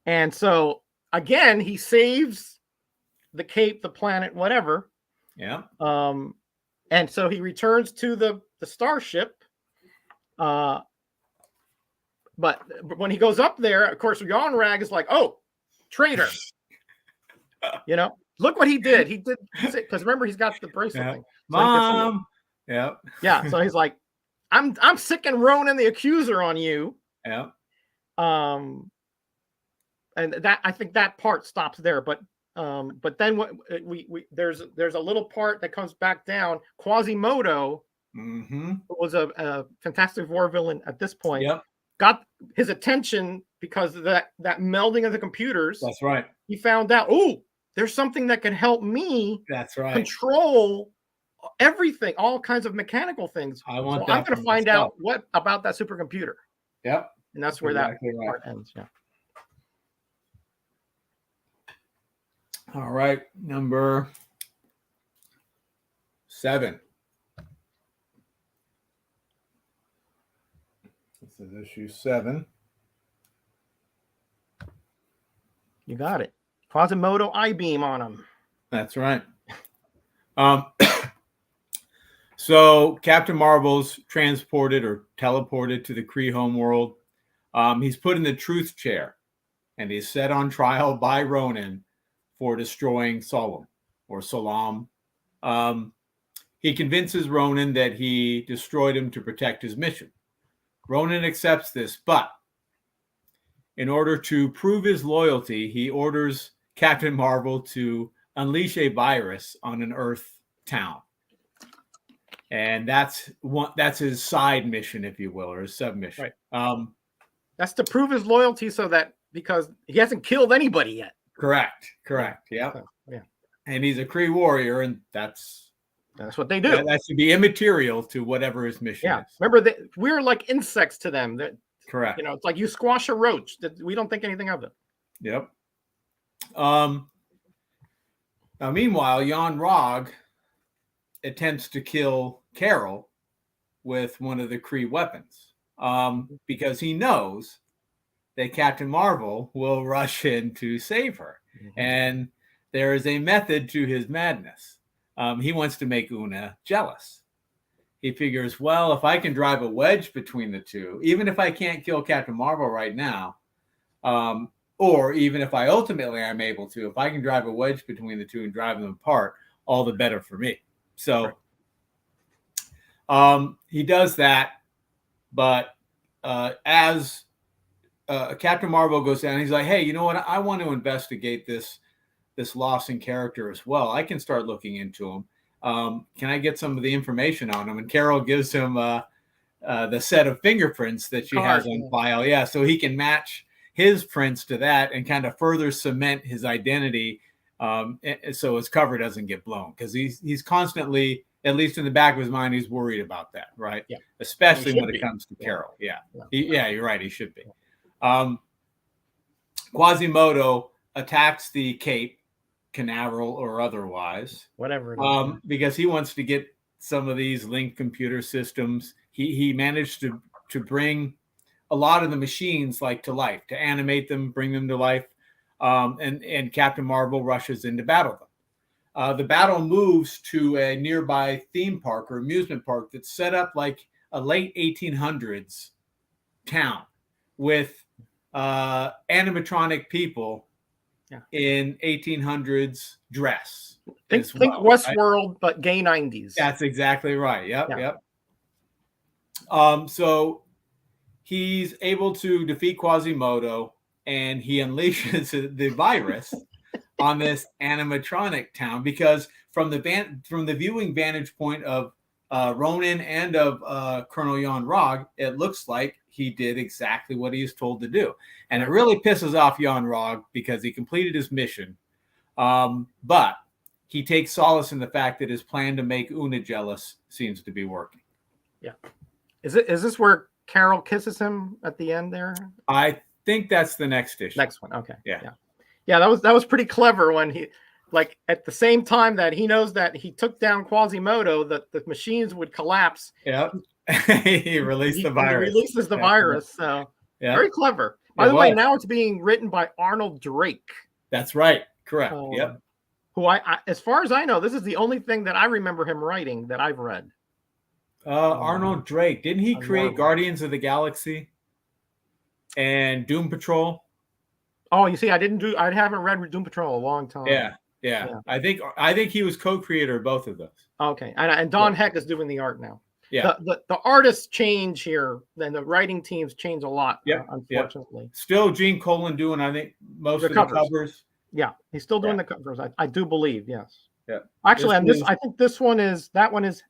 And so again, he saves the Cape, the planet, whatever. Yeah. And so he returns to the starship. But when he goes up there, of course, Yarnrag is like, "Oh, traitor!" Look what he did. He did because remember he's got the bracelet thing. So Mom. Yeah. Yeah. So he's like, "I'm sick and Ronan the Accuser on you." Yeah. And that I think that part stops there, but then what there's a little part that comes back down. Quasimodo was a Fantastic Four villain at this point. Yep. Got his attention because of that melding of the computers. That's right. He found out, there's something that can help me. That's right. Control everything, all kinds of mechanical things. I'm going to find out what about that supercomputer. Yep. And that's where that part ends. Yeah. All right, number 7. This is issue 7. You got it. Quasimodo I-beam on him. That's right. Um, so Captain Marvel's transported or teleported to the Kree homeworld. He's put in the truth chair, and he's set on trial by Ronan for destroying Solam or Salam. He convinces Ronan that he destroyed him to protect his mission. Ronan accepts this, but in order to prove his loyalty, he orders Captain Marvel to unleash a virus on an Earth town. And that's his side mission, if you will, or his submission. Right. That's to prove his loyalty, so that because he hasn't killed anybody yet. Correct. Yeah. And he's a Kree warrior, and that's what they do. That should be immaterial to whatever his mission is. Remember, we're like insects to them. Correct. You know, it's like you squash a roach. We don't think anything of it. Yep. Now, meanwhile, Yon-Rogg attempts to kill Carol with one of the Kree weapons because he knows that Captain Marvel will rush in to save her. Mm-hmm. And there is a method to his madness. He wants to make Una jealous. He figures, well, if I can drive a wedge between the two, even if I can't kill Captain Marvel right now, or even if I ultimately am able to, if I can drive a wedge between the two and drive them apart, all the better for me. So he does that, but as Captain Marvel goes down, he's like, hey, you know what? I want to investigate this loss in character as well. I can start looking into him. Can I get some of the information on him? And Carol gives him the set of fingerprints that she has on file. Yeah, so he can match his prints to that and kind of further cement his identity, so his cover doesn't get blown, because he's constantly, at least in the back of his mind, he's worried about that, right? Yeah. Especially when it comes to Carol. Yeah. You're right. He should be. Quasimodo attacks the Cape Canaveral or otherwise, whatever it is, because he wants to get some of these linked computer systems. He managed to bring a lot of the machines to life, to animate them, bring them to life, and Captain Marvel rushes in to battle them. The battle moves to a nearby theme park or amusement park that's set up like a late 1800s town with animatronic people in 1800s dress. Think Westworld, right? But gay 90s. That's exactly right. Yep. So he's able to defeat Quasimodo, and he unleashes the virus on this animatronic town, because from the viewing vantage point of Ronan and of Colonel Yon-Rogg, it looks like he did exactly what he was told to do. And it really pisses off Yon-Rogg because he completed his mission. But he takes solace in the fact that his plan to make Una jealous seems to be working. Yeah. Is this where Carol kisses him at the end there? I think that's the next issue. Next one. Okay. Yeah. That was pretty clever when he, like, at the same time that he knows that he took down Quasimodo, that the machines would collapse. Yep. He released the virus. He releases the virus. So very clever. By the way, now it's being written by Arnold Drake. That's right. Correct. Yep. Who I, as far as I know, this is the only thing that I remember him writing that I've read. Arnold Drake. Didn't he create Guardians of the Galaxy and Doom Patrol? Oh, you see, I haven't read Doom Patrol in a long time. Yeah. I think he was co-creator of both of those. Okay. And Don Heck is doing the art now. Yeah. The artists change here, then the writing teams change a lot, unfortunately. Still Gene Colan doing, I think, most of the covers. Yeah, he's still doing the covers. I do believe, yes. Yeah. Actually, I think that one is.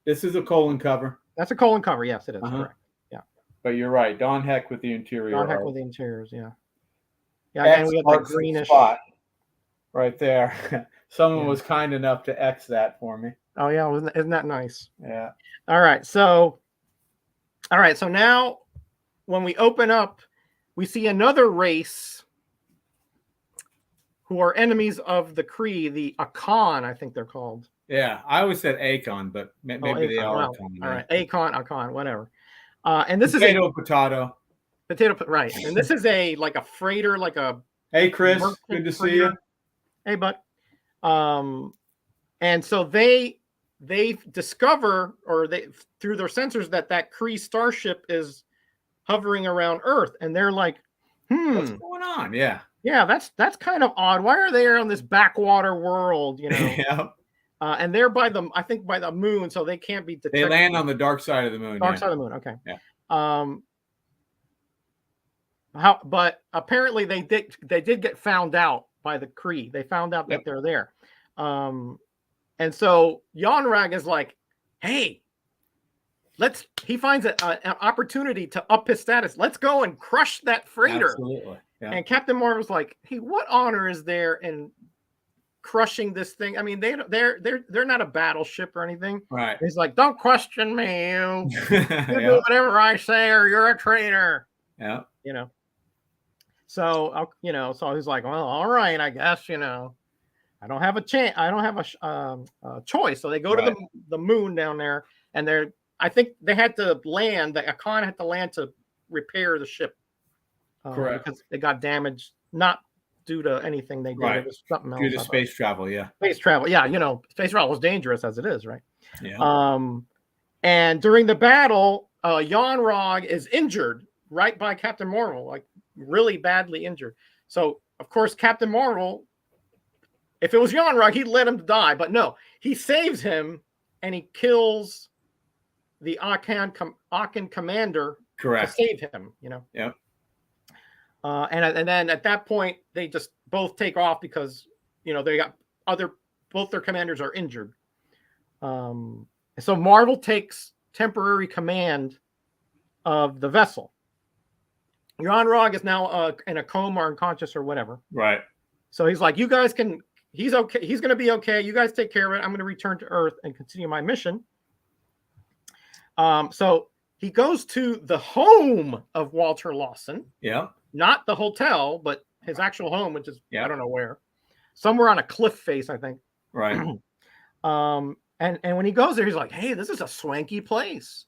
This is a Colan cover. That's a Colan cover. Yes, it is. Correct. Yeah. But you're right. Don Heck with the interior. Don Heck with the interiors. Yeah. Yeah. And we have that greenish spot right there. Someone was kind enough to X that for me. Oh yeah, isn't that nice? Yeah. All right. So now when we open up, we see another race who are enemies of the Kree, the Akan, I think they're called. Yeah, I always said Akon, but maybe they are Akon. All right, Akan, whatever. And this potato, right? And this is a freighter, like a. Hey, Chris, good to see you. Hey, bud. And so they discover, or they through their sensors, that Kree starship is hovering around Earth, and they're like, what's going on? Yeah. Yeah, that's kind of odd. Why are they on this backwater world, Yeah. And they're by the moon, so they can't be detected. They land on the dark side of the moon. Dark side of the moon, okay. Yeah. But apparently they did get found out by the Kree. They found out that they're there. And so Yanrag is like, hey, he finds an opportunity to up his status. Let's go and crush that freighter. Absolutely. Yeah. And Captain Marvel's like, hey, what honor is there in crushing this thing? I mean, they're not a battleship or anything. Right. He's like, don't question me. You do whatever I say, or you're a traitor. Yeah. So so he's like, well, all right, I guess, I don't have a chance. I don't have a choice. So they go to the moon down there, and I think they had to land. The Akan had to land to repair the ship. Correct. Because it got damaged, not due to anything they did. Right. It was something else. Due to space travel, yeah. Space travel, yeah. Space travel is dangerous as it is, right? Yeah. And during the battle, Yanrog is injured right by Captain Marvel, like really badly injured. So, of course, Captain Marvel, if it was Yanrog, he'd let him die. But no, he saves him, and he kills the Akan commander. Correct. To save him, Yeah. And then at that point, they just both take off because, they got both their commanders are injured. So Marvel takes temporary command of the vessel. Yanrog is now in a coma or unconscious or whatever. Right. So he's like, you guys he's okay. He's going to be okay. You guys take care of it. I'm going to return to Earth and continue my mission. So he goes to the home of Walter Lawson. Yeah. Not the hotel, but his actual home, which is, I don't know where. Somewhere on a cliff face, I think. Right. And when he goes there, he's like, hey, this is a swanky place.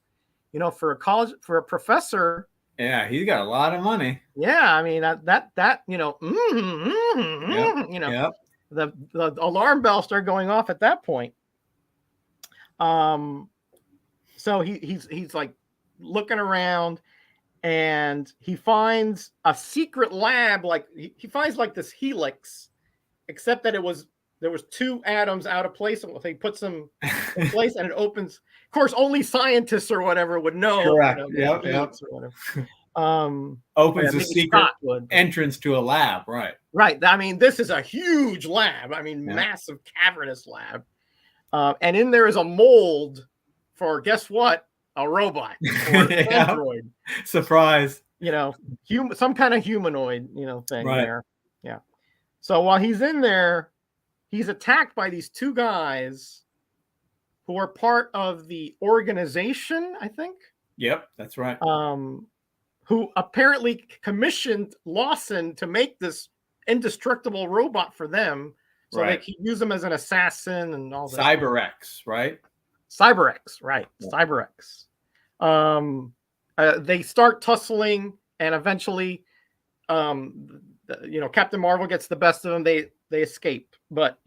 For a professor. Yeah, he's got a lot of money. Yeah, I mean, the alarm bells start going off at that point. So he's like looking around, and he finds a secret lab. Like he finds like this helix, except that there was two atoms out of place. So he puts them in place, and it opens. Of course, only scientists or whatever would know. Correct. Yep. Or whatever. Opens a secret entrance to a lab. Right. Right. I mean, this is a huge lab. I mean, massive cavernous lab. And in there is a mold for, guess what? A robot or an android. Surprise. Some kind of humanoid, thing right. there. Yeah. So while he's in there, he's attacked by these two guys who are part of the organization, I think. Yep, that's right. Who apparently commissioned Lawson to make this indestructible robot for them, so they can use them as an assassin and all that. CyberX, right? CyberX, right? Yeah. CyberX. They start tussling, and eventually, Captain Marvel gets the best of them. They escape, but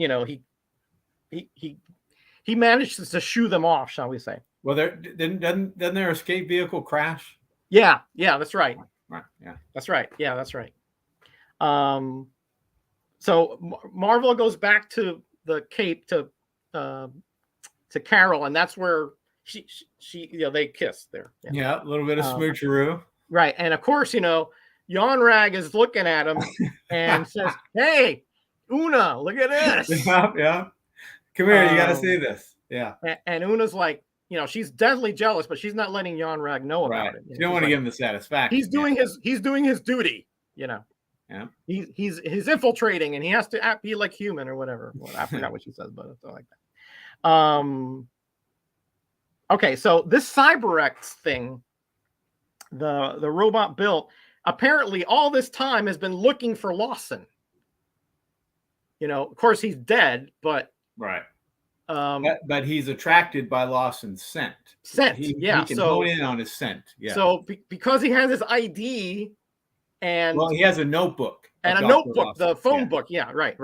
he manages to shoo them off, shall we say? Well, didn't their escape vehicle crash? Yeah, that's right. Right. Yeah, that's right. Yeah, that's right. So Marvel goes back to the Cape to Carol, and that's where she they kiss there. Yeah, a little bit of smoocheroo. Right, and of course, Yanrag is looking at him and says, "Hey, Una, look at this." Yeah. Come here, you got to see this. Yeah. And Una's like, she's deadly jealous, but she's not letting Yanrag know about it. You don't want to give him the satisfaction. He's doing his duty. Yeah. He's infiltrating, and he has to be like human or whatever. Well, I forgot what she says, but it's like that. Okay, so this CyberX thing, the robot built, apparently all this time has been looking for Lawson. Of course he's dead, but right. But he's attracted by Lawson's scent. He can hone in on his scent. Yeah. So because he has his ID, and he has a notebook. And a notebook, Lawson. The phone book. Yeah, right.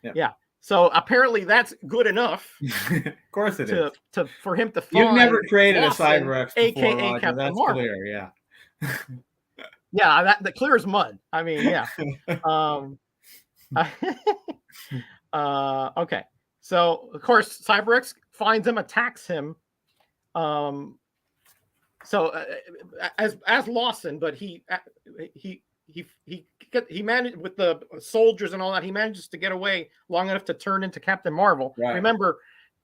Yeah. So apparently that's good enough Of course it is. for him to You've find never created Lawson, a CyberX before, aka Roger. Captain That's Marvel. clear. Yeah. Yeah, that clear as mud. I mean, yeah. Okay. So of course CyberX finds him, attacks him. So as Lawson, but he managed with the soldiers and all that. He manages to get away long enough to turn into Captain Marvel. Right. Remember,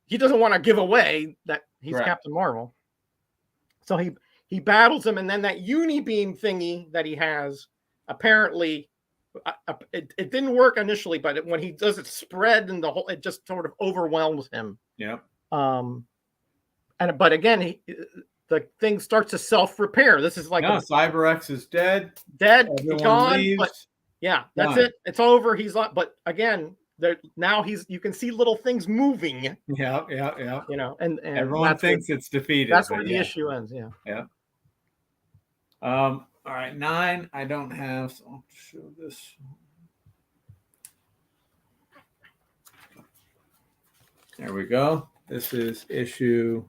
he doesn't want to give away that he's Correct. Captain Marvel. So he battles him, and then that unibeam thingy that he has, apparently, it didn't work initially, but when he does it spread and it just sort of overwhelms him. Yep. But again, the thing starts to self-repair. This is like CyberX is dead. He's gone. Leaves. But yeah, that's Done. it. It's over. He's not. But again, now you can see little things moving. Yeah. You know, and everyone thinks it's defeated. That's where the issue ends. Yeah. Yeah. All right, 9. I don't have. So I'll show this. There we go. This is issue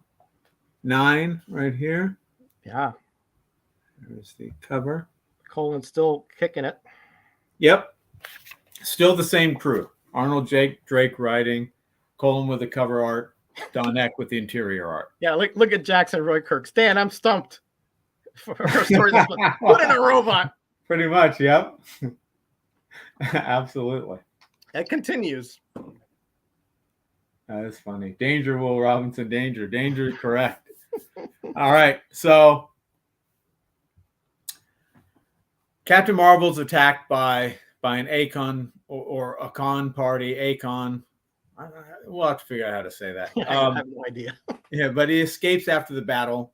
9 right here. Yeah. There's the cover. Colin's still kicking it. Yep. Still the same crew. Arnold Drake writing, Colin with the cover art, Don Eck with the interior art. Yeah, look at Jackson Roy Kirk. Stan, I'm stumped. For a story put in a robot. Pretty much, yep. Absolutely. It continues. That is funny. Danger, Will Robinson, danger. Danger, correct. All right, so Captain Marvel's attacked by an Akon or a con party. Akon. We'll have to figure out how to say that. I have no idea. Yeah, but he escapes after the battle.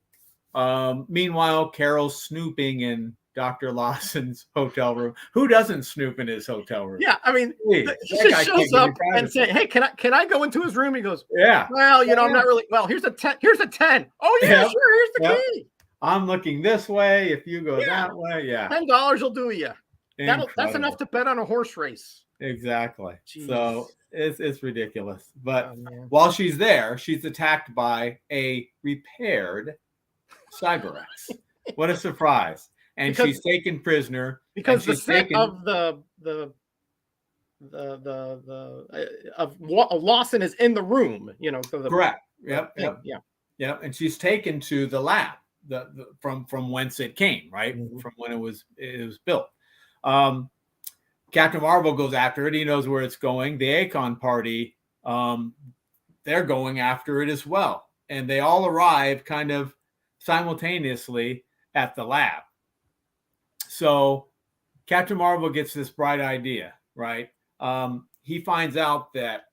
Meanwhile, Carol's snooping in Dr. Lawson's hotel room. Who doesn't snoop in his hotel room? Yeah, I mean, he just shows up and say, "Hey, can I go into his room?" He goes, "Yeah." Well, I'm not really. Well, here's a 10. Here's a 10. Oh yeah, Yep. Sure. Here's the key. I'm looking this way. If you go that way, yeah. $10 will do you. That's enough to bet on a horse race. Exactly. Jeez. So it's ridiculous. But while she's there, she's attacked by a repaired CyberX. What a surprise! And she's taken prisoner because the set of of Lawson is in the room. Correct. Yep. And she's taken to the lab, from whence it came, right? Mm-hmm. From when it was built. Captain Marvel goes after it. He knows where it's going. The Akon party, they're going after it as well, and they all arrive kind of simultaneously at the lab. So Captain Marvel gets this bright idea, right? He finds out that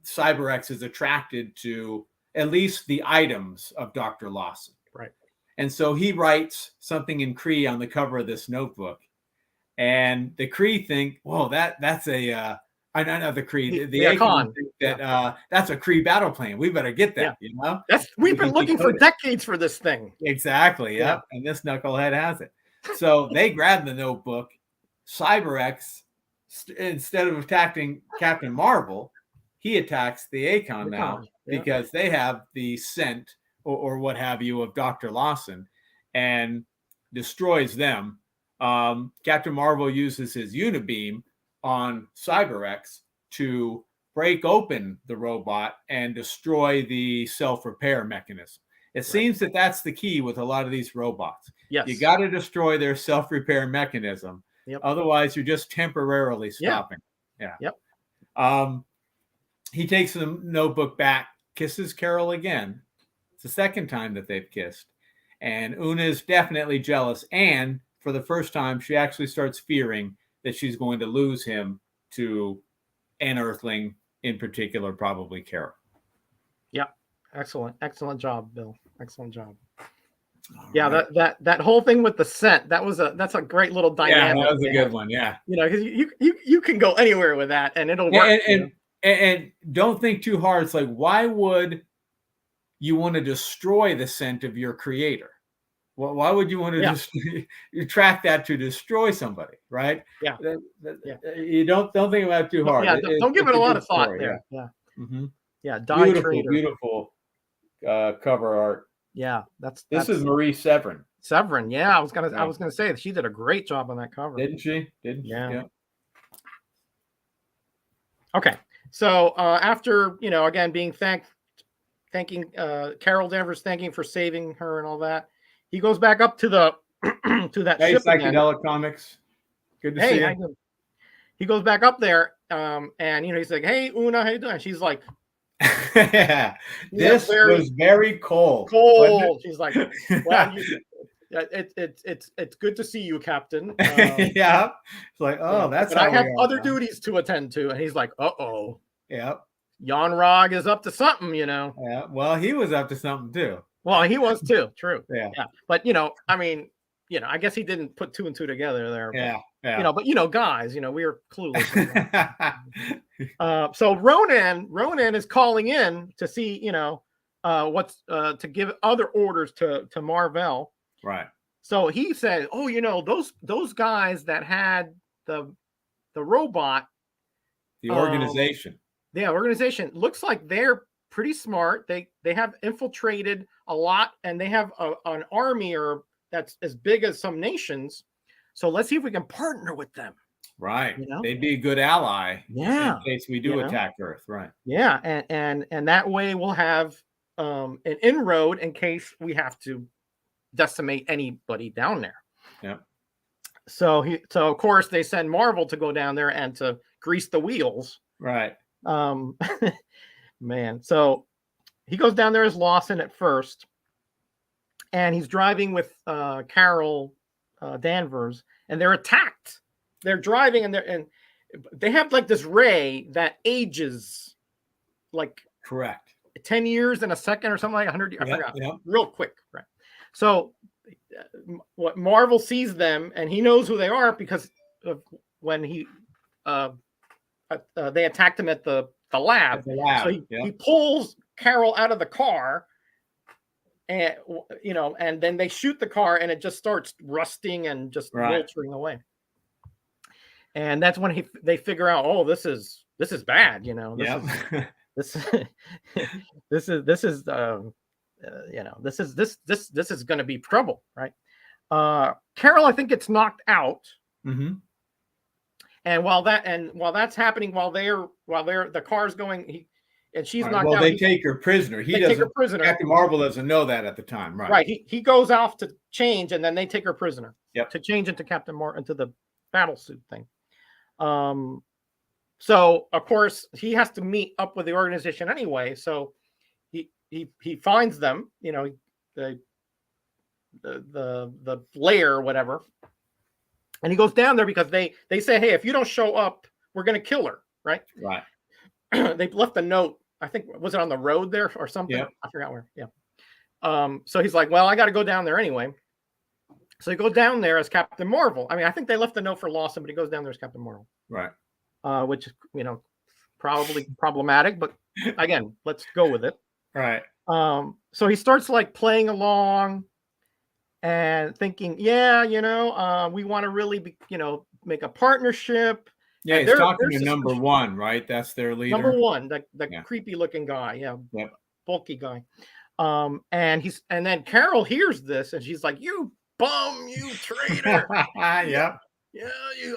CyberX is attracted to at least the items of Dr. Lawson. Right. And so he writes something in Kree on the cover of this notebook. And the Kree think, whoa, that's a I know the Kree, the Akon think that that's a Kree battle plane. We better get that, We've been looking for decades for this thing. Exactly. Yeah. And this knucklehead has it. So they grab the notebook. CyberX, instead of attacking Captain Marvel, he attacks the Akon now because they have the scent or what have you of Dr. Lawson and destroys them. Captain Marvel uses his unibeam on CyberX to break open the robot and destroy the self-repair mechanism. It seems that that's the key with a lot of these robots. Yes. You got to destroy their self-repair mechanism. Yep. Otherwise, you're just temporarily stopping. Yeah. Yep. He takes the notebook back, kisses Carol again. It's the second time that they've kissed. And Una is definitely jealous. And for the first time, she actually starts fearing that she's going to lose him to an Earthling, in particular, probably Carol. Yeah. Excellent job, Bill. Excellent job. Right. That whole thing with the scent, that's a great little dynamic. Yeah, that was a good one. Yeah. Because you can go anywhere with that and it'll work. And don't think too hard. It's like, why would you want to destroy the scent of your creator? Well, why would you want to just you track that to destroy somebody, right? Yeah. You don't think about it too hard. Yeah, don't give it a lot of thought story, there. Yeah. Mm-hmm. Yeah, Die Beautiful, Trader. beautiful cover art. Yeah, this is Marie Severin. Severin, yeah, I was gonna say that she did a great job on that cover. Didn't she? Yeah. Okay, so after again being thanking Carol Danvers, thanking for saving her and all that, he goes back up to the to that ship Psychedelic again. Comics. Good to see you. Hi, he goes back up there, and he's like, "Hey, Una, how you doing?" She's like, "Yeah, this was very cold." Cold. She's like, "Well, it's good to see you, Captain." Yeah, it's like, oh, that's. But I have other duties to attend to, and he's like, "Uh-oh." Yep. Jan Rog is up to something, Yeah. Well, he was up to something too. Well, he was too. True. Yeah. But I mean, I guess he didn't put two and two together there. Yeah. But guys, we were clueless. So Ronan is calling in to see, what's to give other orders to Marvel. Right. So he said, "Oh, those guys that had the robot, the organization, organization looks like they're pretty smart. They have infiltrated a lot, and they have an army that's as big as some nations. So let's see if we can partner with them." Right. They'd be a good ally. Yeah. In case we do attack Earth. Right. Yeah, and that way we'll have an inroad in case we have to decimate anybody down there. Yeah. So of course they send Marvel to go down there and to grease the wheels. Right. Man. So he goes down there as Lawson at first, and he's driving with Carol Danvers, and they're attacked. They're driving, and they have like this ray that ages like correct 10 years in a second or something, like 100 years. I forgot. Yep. Real quick. Right. So what Marvel sees them, and he knows who they are because of when they attacked him at the lab. So he pulls Carol out of the car, and and then they shoot the car, and it just starts rusting and just wilting away. And that's when they figure out, oh, this is bad, This is going to be trouble, right? Carol, I think, gets knocked out. Mm-hmm. And while that's happening, while the car's going, and she's knocked out. Well, they take her prisoner. Take her prisoner. Captain Marvel doesn't know that at the time, right? Right. He goes off to change, and then they take her prisoner. Yep. To change into into the battle suit thing. So of course he has to meet up with the organization anyway. So he finds them, the lair or whatever, and he goes down there because they say, hey, if you don't show up, we're gonna kill her, right? Right. They left a note. I think, was it on the road there or something? Yep. I forgot where. Yeah. So he's like, well, I got to go down there anyway. So he goes down there as Captain Marvel. I mean, I think they left the note for Lawson, but he goes down there as Captain Marvel. Right. Which, probably problematic, but again, let's go with it. Right. So he starts like playing along and thinking, we want to really make a partnership. Yeah, he's talking to number one, right? That's their leader. Number one, the creepy looking guy. Yeah. Yep. Bulky guy. And then Carol hears this, and she's like, "You bum, you traitor." Yep. Yeah,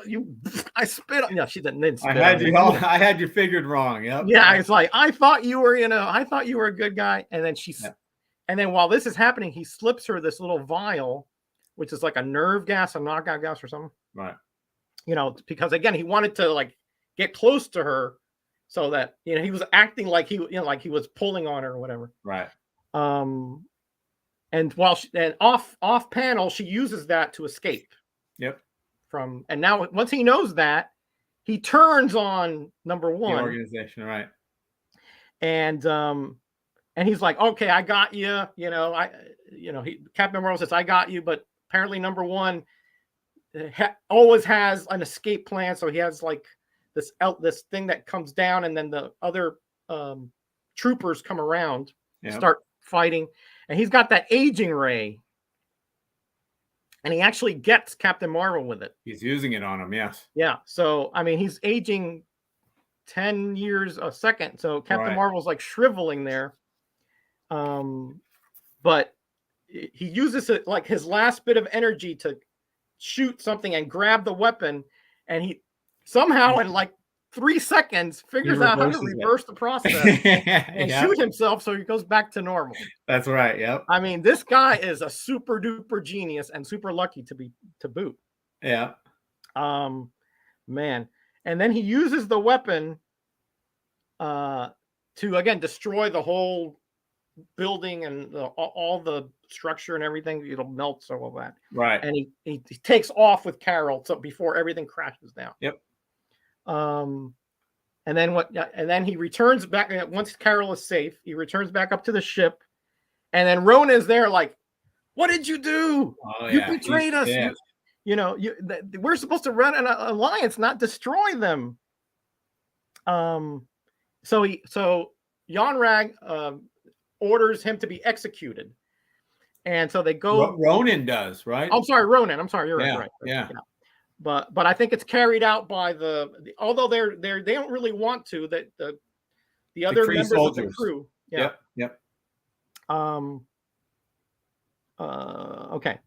you. I spit on. No, she didn't spit. I had you figured wrong. Yep. Yeah, it's like, I thought you were, a good guy, and then and then while this is happening, he slips her this little vial, which is like a nerve gas, a knockout gas, or something. Right. Because again, he wanted to like get close to her, so that he was acting like he was pulling on her or whatever. Right. And while off panel, she uses that to escape. Yep. And now once he knows that, he turns on number one. The organization, right? And he's like, "Okay, I got you." Captain Marvel says, "I got you," but apparently number one always has an escape plan. So he has like this thing that comes down, and then the other troopers come around, start fighting, and he's got that aging ray. and he actually gets Captain Marvel with it. He's using it on him, yes. Yeah. So I mean, he's aging 10 years a second. So Captain Marvel's like shriveling there. But he uses it like his last bit of energy to shoot something and grab the weapon, and he somehow in like 3 seconds figures out how to reverse the process and shoot himself, so he goes back to normal. That's right. Yep. I mean, this guy is a super duper genius and super lucky to boot. Yeah. Man. And then he uses the weapon to again destroy the whole building and all the structure and everything. It'll melt, so all that. Right. And he takes off with Carol so before everything crashes down. Yep. And then he returns back once Carol is safe. He returns back up to the ship, and then Rona is there like, "What did you do? You betrayed us. We're supposed to run an alliance, not destroy them." So Yon-Rag orders him to be executed, and so they go. Ronan does, right? I'm sorry, Ronan. I'm sorry, you're right. Yeah. But I think it's carried out by although they don't really want to, that the other members soldiers. Of the crew. Yeah. Yep. Okay.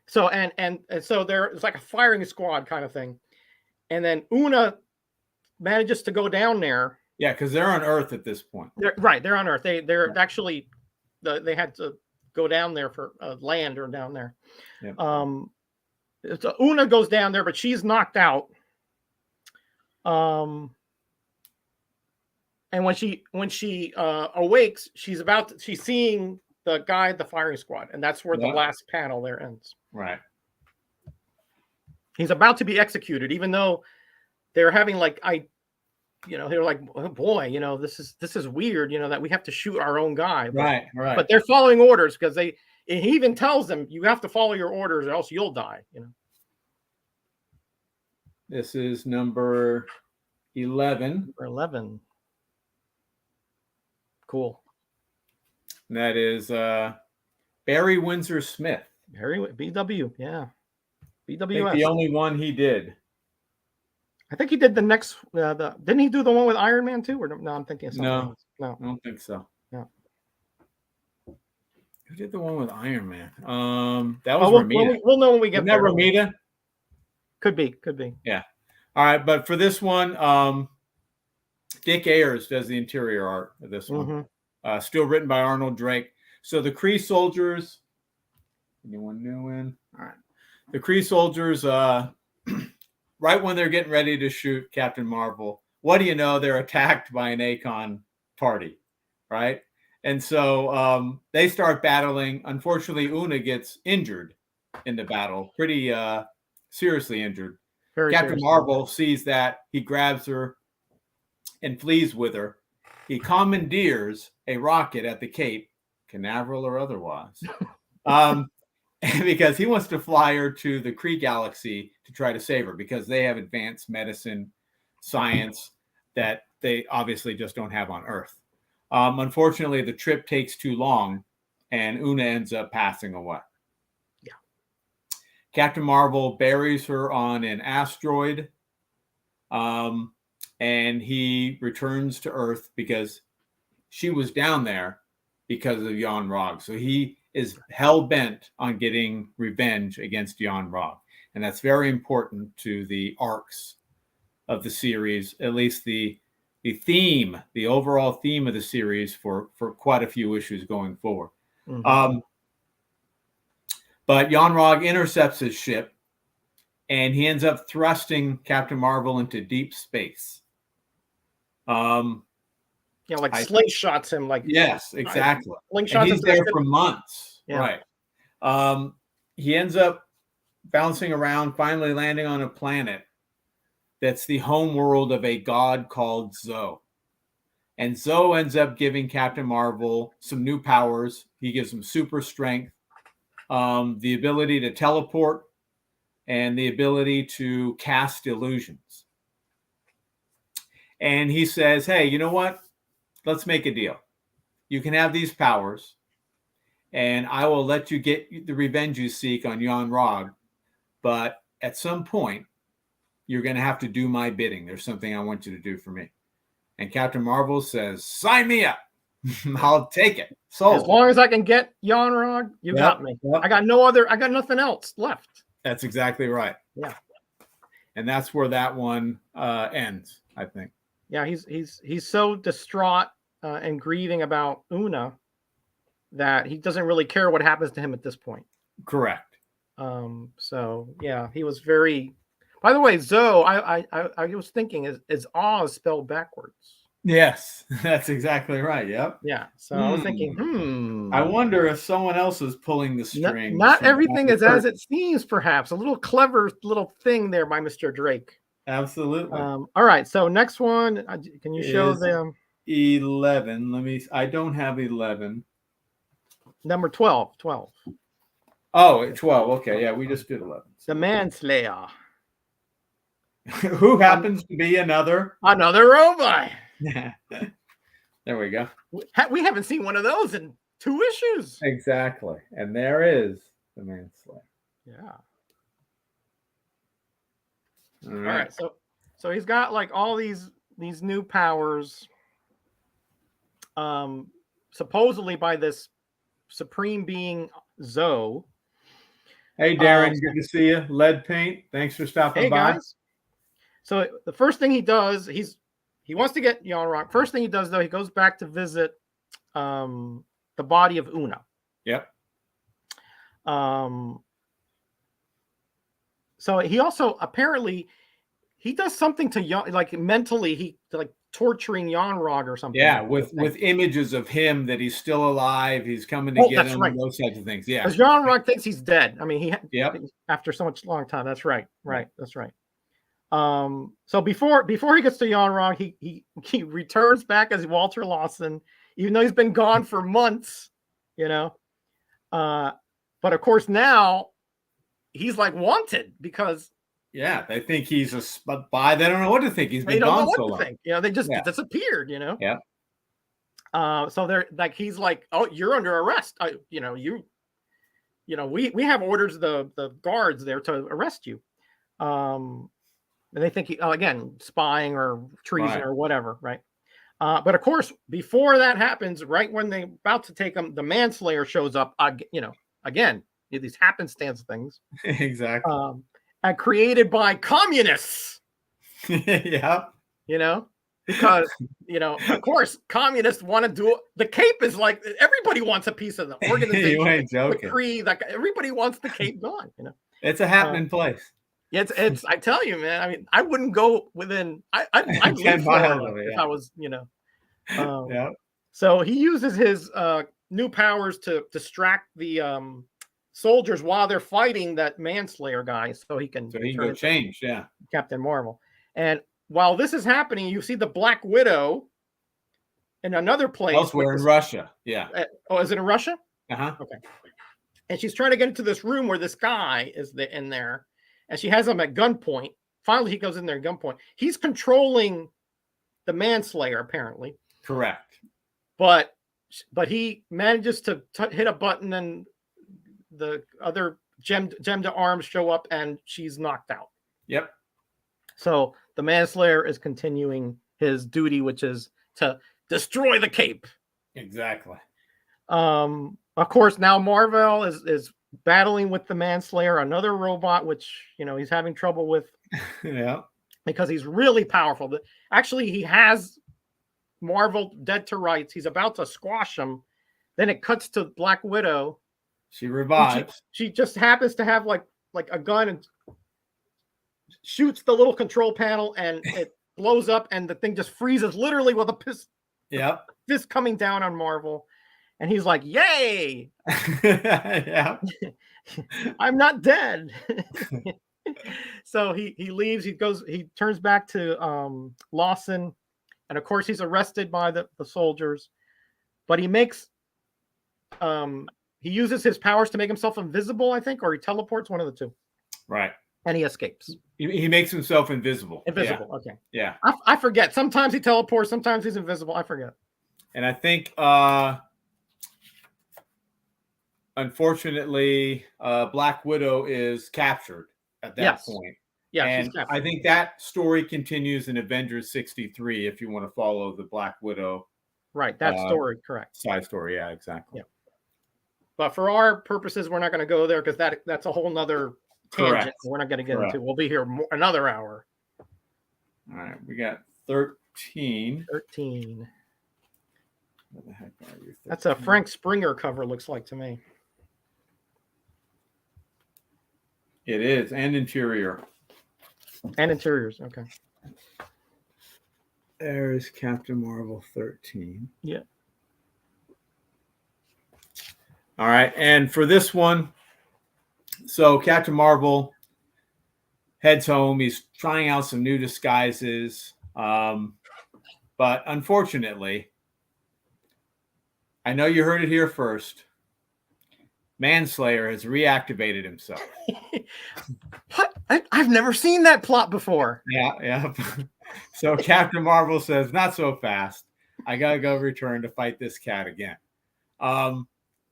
So and so there's like a firing squad kind of thing, and then Una manages to go down there. Yeah, because they're on Earth at this point. They're on Earth. They're actually they had to go down there for land or down there. Yep. So Una goes down there, but she's knocked out. And when she awakes, she's seeing the guy at the firing squad, and that's where the last panel there ends. Right. He's about to be executed, even though they're having they're like, oh boy, this is weird, that we have to shoot our own guy. Right. But they're following orders because he even tells them, you have to follow your orders or else you'll die. This is number 11. Number 11. Cool. And that is Barry Windsor Smith. Barry BW, yeah. BWS. I think the only one he did. I think he did the next. Didn't he do the one with Iron Man too? Or no, I'm thinking of something else. No, I don't think so. No. Who did the one with Iron Man? That was Romita. We'll know when we get there. Isn't that Romita? Could be. Yeah. All right, but for this one, Dick Ayers does the interior art of this one. Mm-hmm. Still written by Arnold Drake. So the Kree soldiers. Anyone new in? All right. The Kree soldiers. Right when they're getting ready to shoot Captain Marvel, what do you know? They're attacked by an Akon party, right? And so they start battling. Unfortunately, Una gets injured in the battle, pretty seriously injured. Captain Marvel sees that. He grabs her and flees with her. He commandeers a rocket at the Cape, Canaveral or otherwise, because he wants to fly her to the Kree galaxy to try to save her, because they have advanced medicine, science that they obviously just don't have on Earth. Unfortunately, the trip takes too long, and Una ends up passing away. Yeah. Captain Marvel buries her on an asteroid, and he returns to Earth because she was down there because of Yon-Rog. So he is hell-bent on getting revenge against Yon-Rog. And that's very important to the arcs of the series, at least the theme, the overall theme of the series for quite a few issues going forward. Mm-hmm. But Yon-Rog intercepts his ship, and he ends up thrusting Captain Marvel into deep space. Slate shots him. Yes, exactly. And he's there for months. Yeah. Right. He ends up bouncing around, finally landing on a planet that's the home world of a god called Zoe. And Zoe ends up giving Captain Marvel some new powers. He gives him super strength, the ability to teleport, and the ability to cast illusions. And he says, hey, you know what? Let's make a deal. You can have these powers, and I will let you get the revenge you seek on Jan Rog. But at some point, you're going to have to do my bidding. There's something I want you to do for me. And Captain Marvel says, sign me up. I'll take it. Sold. As long as I can get Jan Rog, you got me. Yep. I got nothing else left. That's exactly right. Yeah. And that's where that one ends, I think. Yeah, he's so distraught and grieving about Una that he doesn't really care what happens to him at this point. Correct. So yeah, he was very. By the way, Zoe, I was thinking, is Oz spelled backwards? Yes, that's exactly right. Yep. Yeah. So I was thinking, I wonder if someone else is pulling the strings. Not everything is as it seems, perhaps. A little clever little thing there by Mr. Drake. Absolutely. All right. So next one, can you show them? 11. I don't have 11. Number 12. 12. Oh, 12. Okay. Yeah, we just did 11. The Manslayer. Who happens to be another robot. There we go. We haven't seen one of those in 2 issues. Exactly. And there is the Manslayer. Yeah. All All right. right. So he's got like all these new powers, supposedly by this supreme being Zoe. Hey, Darren, good to see you. Lead Paint, thanks for stopping by. Guys. So the first thing he does, he wants to get Jan Rog. First thing he does, though, he goes back to visit the body of Una. Yep. So he also apparently he does something to Jan, like mentally, he like torturing Jan Rog or something. Yeah, with images of him that he's still alive, he's coming to get him, those types of things. Yeah, because Jan Rog thinks he's dead. I mean, Yep. After so much long time. That's right. Right. That's right. So before he gets to Jan Rog, he returns back as Walter Lawson, even though he's been gone for months, you know. But of course now he's like wanted because they think he's a spy. They don't know what to think. He's been gone so long. You know, they just disappeared, you know. Yeah. So they're like, he's like, oh, you're under arrest. We have orders the guards there to arrest you. And they think again, spying or treason or whatever, right? But of course, before that happens, right when they're about to take him, the Manslayer shows up. Again, these happenstance things. Exactly. And created by communists. Yeah. You know, because of course, communists want to do the cape is like everybody wants a piece of the organization. You ain't joking. The creed, like everybody wants the cape gone. You know, it's a happening place. It's. I tell you, man. I mean, I wouldn't go within. I'd 10 miles of it. If I was, Yeah. So he uses his new powers to distract the soldiers while they're fighting that Manslayer guy, so he can go change. Yeah. Captain Marvel. And while this is happening, you see the Black Widow in another place. Elsewhere in Russia. Yeah. Is it in Russia? Uh-huh. Okay. And she's trying to get into this room where this guy is in there. And she has him at gunpoint. Finally, he goes in there at gunpoint. He's controlling the Manslayer, apparently. Correct. But he manages to hit a button, and the other gem to arms show up, and she's knocked out. Yep. So the Manslayer is continuing his duty, which is to destroy the cape. Exactly. Of course, now Marvel is battling with the Manslayer, another robot, which he's having trouble with. Yeah, because he's really powerful. Actually, he has Marvel dead to rights. He's about to squash him. Then it cuts to Black Widow. She revives. She just happens to have like a gun and shoots the little control panel, and it blows up, and the thing just freezes literally with a piss. Yeah, fist coming down on Marvel. And he's like, yay! Yeah. I'm not dead. So he leaves. He turns back to Lawson. And of course, he's arrested by the soldiers. But he uses his powers to make himself invisible, I think, or he teleports, one of the two. Right. And he escapes. He makes himself invisible. Invisible, okay. Yeah. I forget. Sometimes he teleports, sometimes he's invisible. I forget. And I think unfortunately, Black Widow is captured at that point. Yeah, she's And captured. I think that story continues in Avengers 63 if you want to follow the Black Widow. Right, that story, correct. Side story, yeah, exactly. Yeah. But for our purposes, we're not going to go there because that's a whole nother tangent we're not going to get into. We'll be here another hour. All right, we got 13. 13. What the heck are you? 13? That's a Frank Springer cover, looks like to me. It is, and interior. And interiors, okay. There's Captain Marvel 13. Yeah. All right, and for this one, so Captain Marvel heads home. He's trying out some new disguises, but unfortunately, I know you heard it here first. Manslayer has reactivated himself. What? I've never seen that plot before. Yeah. So Captain Marvel says, "Not so fast. I gotta go return to fight this cat again."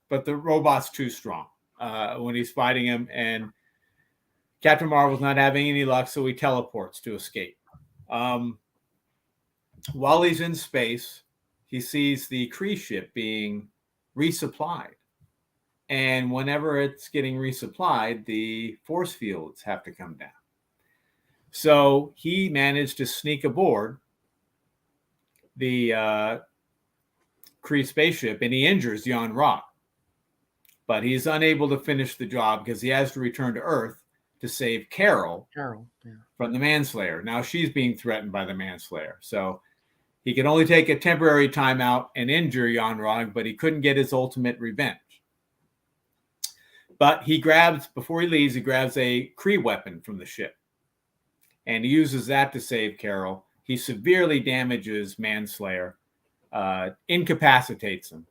But the robot's too strong when he's fighting him, and Captain Marvel's not having any luck, so he teleports to escape. While he's in space, he sees the Kree ship being resupplied. And whenever it's getting resupplied, the force fields have to come down. So he managed to sneak aboard the Kree spaceship, and he injures Jan Rock. But he's unable to finish the job because he has to return to Earth to save Carol from the Manslayer. Now she's being threatened by the Manslayer. So he could only take a temporary timeout and injure Jan Rock, but he couldn't get his ultimate revenge. But before he leaves, he grabs a Kree weapon from the ship. And he uses that to save Carol. He severely damages Manslayer, incapacitates him.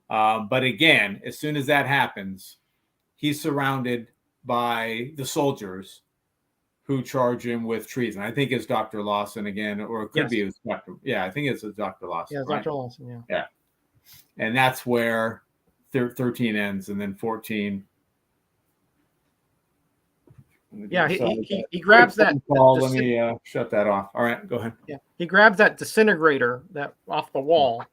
But again, as soon as that happens, he's surrounded by the soldiers who charge him with treason. I think it's Dr. Lawson again, or it could be it was I think it's Dr. Lawson. Yeah, right? Dr. Lawson, yeah. And that's where 13 ends, and then 14. Yeah, he grabs that. Let me shut that off. All right, go ahead. Yeah, he grabs that disintegrator that off the wall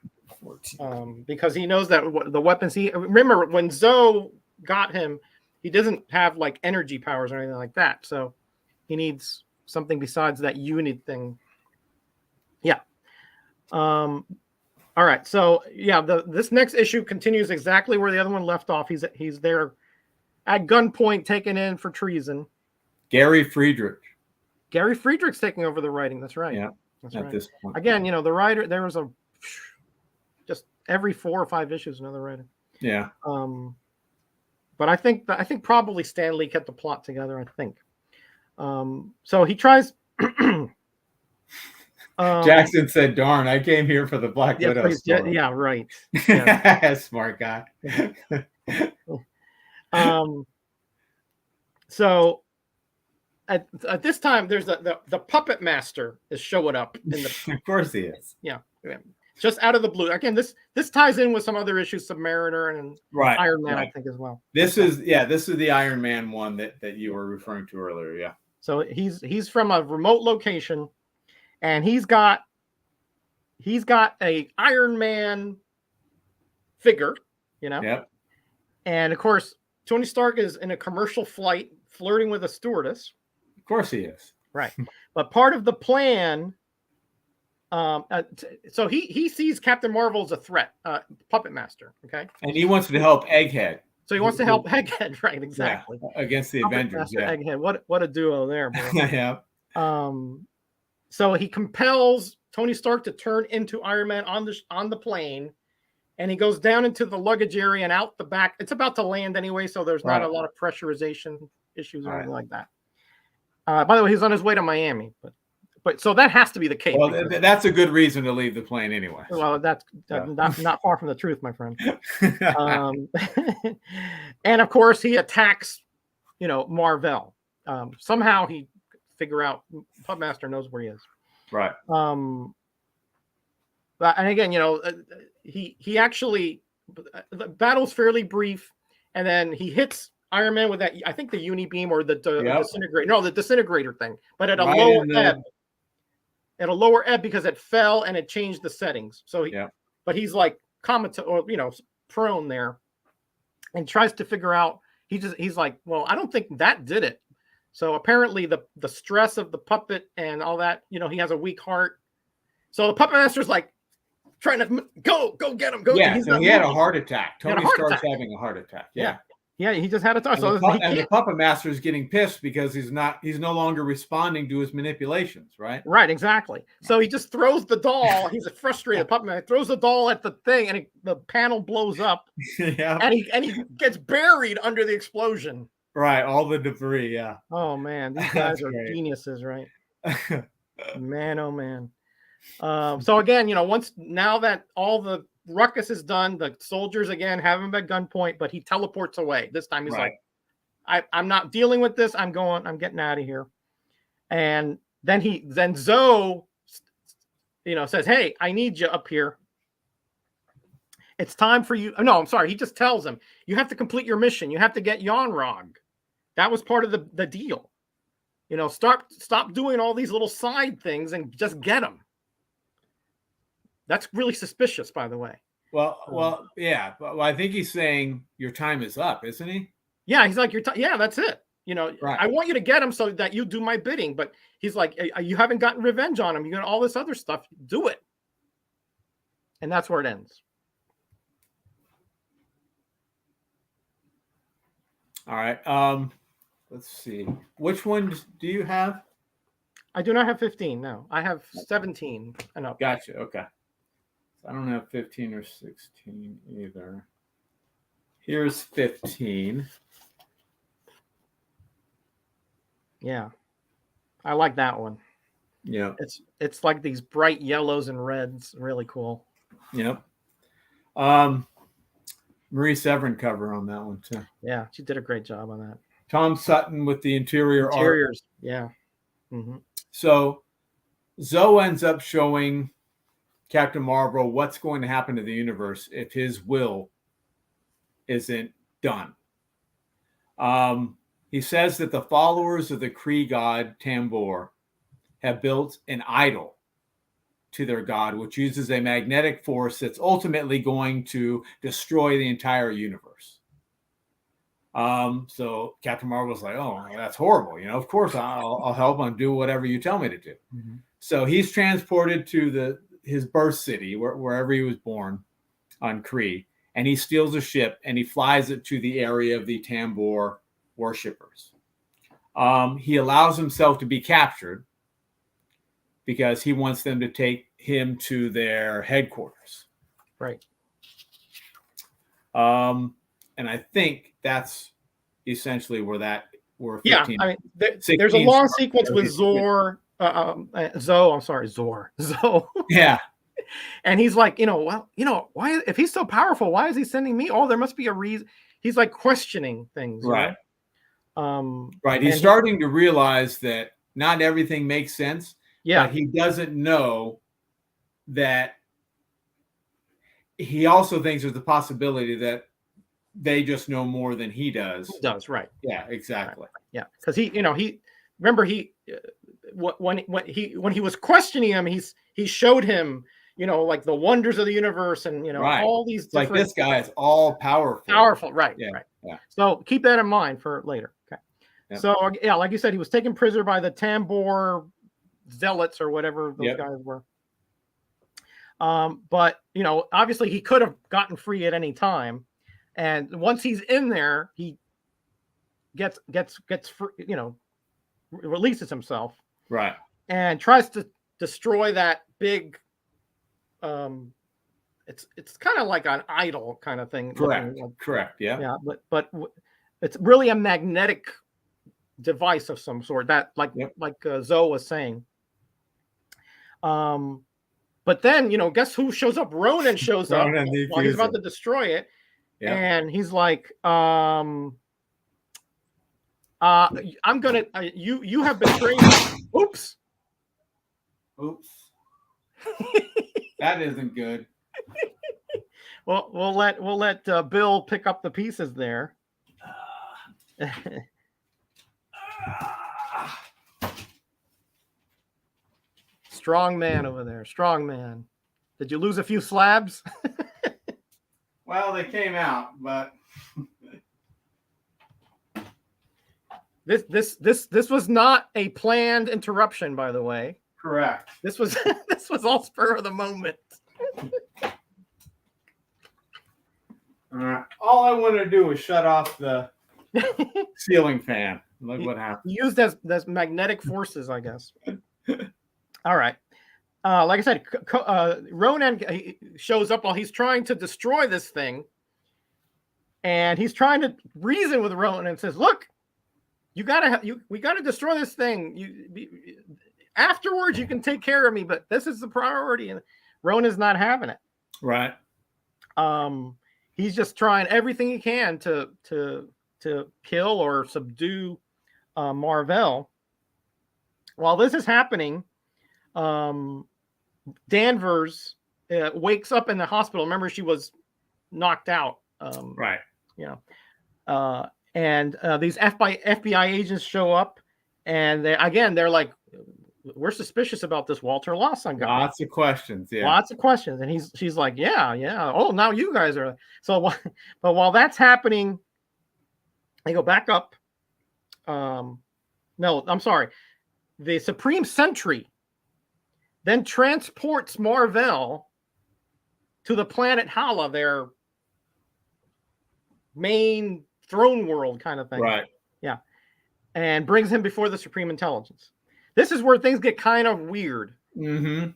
because he knows that the weapons remember when Zoe got him, he doesn't have like energy powers or anything like that, so he needs something besides that unit thing. Yeah. All right, so yeah, this next issue continues exactly where the other one left off. He's there at gunpoint, taken in for treason. Gary Friedrich's taking over the writing. That's right. Yeah. That's at right. this point. Again, the writer, there was just every 4 or 5 issues, another writer. Yeah. But I think probably Stan Lee kept the plot together, I think. So he tries. Jackson said, "Darn, I came here for the Black Widow story." Yeah, right. Yeah. Smart guy. So at this time, there's the puppet master is showing up in the. Of course he is. Yeah. Just out of the blue. Again, this ties in with some other issues, Submariner and Iron Man, I think, as well. This is the Iron Man one that you were referring to earlier. Yeah. So he's from a remote location, and he's got a Iron Man figure, Yep. And of course, Tony Stark is in a commercial flight flirting with a stewardess. Of course he is. Right. But part of the plan, so he sees Captain Marvel as a threat, puppet master. Okay. And he wants to help Egghead. So he wants to help Egghead, right? Exactly. Yeah, against the puppet Avengers. Master, Yeah. Egghead. What a duo there, bro. Yeah. So he compels Tony Stark to turn into Iron Man on the plane, and he goes down into the luggage area and out the back. It's about to land anyway, so there's not a lot of pressurization issues or anything like that. By the way, he's on his way to Miami, but so that has to be the case. Well, that's a good reason to leave the plane anyway. Well, that's not far from the truth, my friend. And of course, he attacks, Marvel. Somehow he figure out Puppet Master knows where he is. Right. And again, he actually, the battle's fairly brief, and then he hits Iron Man with that. I think the uni beam or the Yep. disintegrator. No, the disintegrator thing, but at a Right lower in the- ebb. At a lower ebb because it fell and it changed the settings. So Yep. but he's like or prone there, and tries to figure out. He's like, well, I don't think that did it. So apparently the stress of the puppet and all that, he has a weak heart. So the puppet master's like trying to go get him. Go. Yeah, He's so he had a heart attack. He had a Tony heart Stark's attack. having a heart attack. Yeah. Yeah, he just had a touch. And, the puppet master is getting pissed because he's no longer responding to his manipulations, right? Right, exactly. So he just throws the doll. He's a frustrated puppet master. Throws the doll at the thing, and the panel blows up. Yeah. And he gets buried under the explosion. Right, all the debris. Yeah. Oh man, these guys are geniuses, right? Man, oh man. So again, now that all the ruckus is done, the soldiers again have him at gunpoint, but he teleports away. This time he's like, I'm not dealing with this. I'm getting out of here. And then Zoe, says, hey, I need you up here. It's time for you. No, I'm sorry. He just tells him, you have to complete your mission. You have to get Yonrog. That was part of the deal. Stop doing all these little side things and just get them. That's really suspicious, by the way. Well, yeah. But I think he's saying your time is up, isn't he? Yeah, he's like, yeah, that's it. Right. I want you to get him so that you do my bidding. But he's like, you haven't gotten revenge on him. You got all this other stuff. Do it. And that's where it ends. All right. Let's see. Which one do you have? I do not have 15. No, I have 17 and up. Gotcha. Okay. I don't have 15 or 16 either. Here's 15. Yeah. I like that one. Yeah. It's like these bright yellows and reds. Really cool. Yep. Marie Severin cover on that one too. Yeah, she did a great job on that. Tom Sutton with the interiors. Art. Yeah. Mm-hmm. So Zoe ends up showing Captain Marvel what's going to happen to the universe if his will isn't done. He says that the followers of the Kree god Tambor have built an idol to their god, which uses a magnetic force that's ultimately going to destroy the entire universe. So Captain Marvel's like, oh, that's horrible. Of course I'll help and do whatever you tell me to do. Mm-hmm. So he's transported to his birth city, wherever he was born on Kree, and he steals a ship and he flies it to the area of the Tambor worshippers. He allows himself to be captured because he wants them to take him to their headquarters. Right. And I think that's essentially where 15. Yeah, I mean, there's a long sequence with Zoe. I'm sorry, Zoe. Yeah. And he's like, why? If he's so powerful, why is he sending me? Oh, there must be a reason. He's like questioning things, right? Right. He's starting to realize that not everything makes sense. Yeah. But he doesn't know that. He also thinks there's the possibility that they just know more than he does. He does, right? Yeah, exactly. Right. Yeah, because he remember when he was questioning him, he showed him, like the wonders of the universe and right. all these different, like this guy is all powerful. Right? Yeah. Right. Yeah. So keep that in mind for later. Okay. Yep. So yeah, like you said, he was taken prisoner by the Tambor zealots or whatever those guys were. But obviously he could have gotten free at any time, and once he's in there, he gets free, releases himself, right, and tries to destroy that big. It's kind of like an idol kind of thing. Correct. Yeah. Yeah, but it's really a magnetic device of some sort that, like Zoe was saying. But then, guess who shows up? Ronan shows up while he's about to destroy it. Yeah. And he's like, I'm going to, you have betrayed me. Oops. That isn't good. Well, we'll let Bill pick up the pieces there. Strong man over there. Strong man. Did you lose a few slabs? Well, they came out, but this was not a planned interruption, by the way. correct. This was this was all spur of the moment. All I want to do is shut off the ceiling fan. Look what happened. Used as magnetic forces, I guess. All right. Like I said, Ronan shows up while he's trying to destroy this thing. And he's trying to reason with Ronan and says, look, we gotta destroy this thing. Afterwards, you can take care of me, but this is the priority. And Ronan's not having it. Right. He's just trying everything he can to kill or subdue Mar-Vell. While this is happening, Danvers wakes up in the hospital. Remember, she was knocked out. Right. You know, and these FBI agents show up, and they're like, "We're suspicious about this Walter Lawson guy." Lots of questions. Yeah. Lots of questions, and she's like, "Yeah. Oh, now you guys are." So, but while that's happening, they go back up. No, I'm sorry. The Supreme Sentry then transports Mar-Vell to the planet Hala, their main throne world kind of thing. Right. Yeah. And brings him before the Supreme Intelligence. This is where things get kind of weird. Mm-hmm.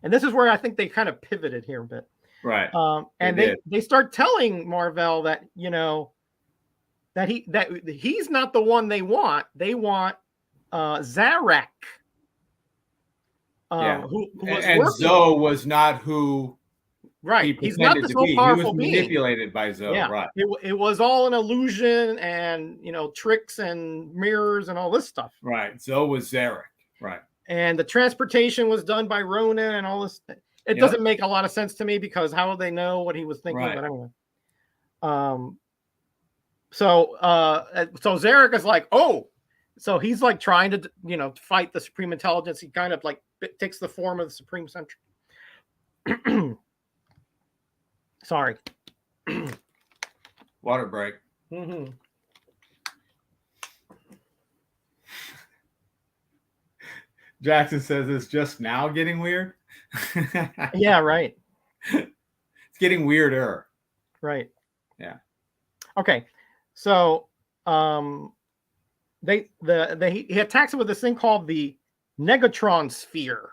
And this is where I think they kind of pivoted here a bit. Right. And they start telling Mar-Vell that, you know, that he's not the one they want. They want Zarek. Who was and working. Zoe was not who. Right. He's not this whole powerful being. He was manipulated by Zoe. Yeah. Right. It was all an illusion and, you know, tricks and mirrors and all this stuff. Right. Zoe was Zarek. Right. And the transportation was done by Ronan and all this. It doesn't make a lot of sense to me because how would they know what he was thinking? Right. But anyway. So Zarek is like, oh, so he's like trying to, you know, fight the Supreme Intelligence. He kind of like takes the form of the Supreme Sentry. Sorry. Water break. Mm-hmm. Jackson says it's just now getting weird. Yeah, right. It's getting weirder. Right. Yeah. Okay. So he attacks it with this thing called the Negatron Sphere.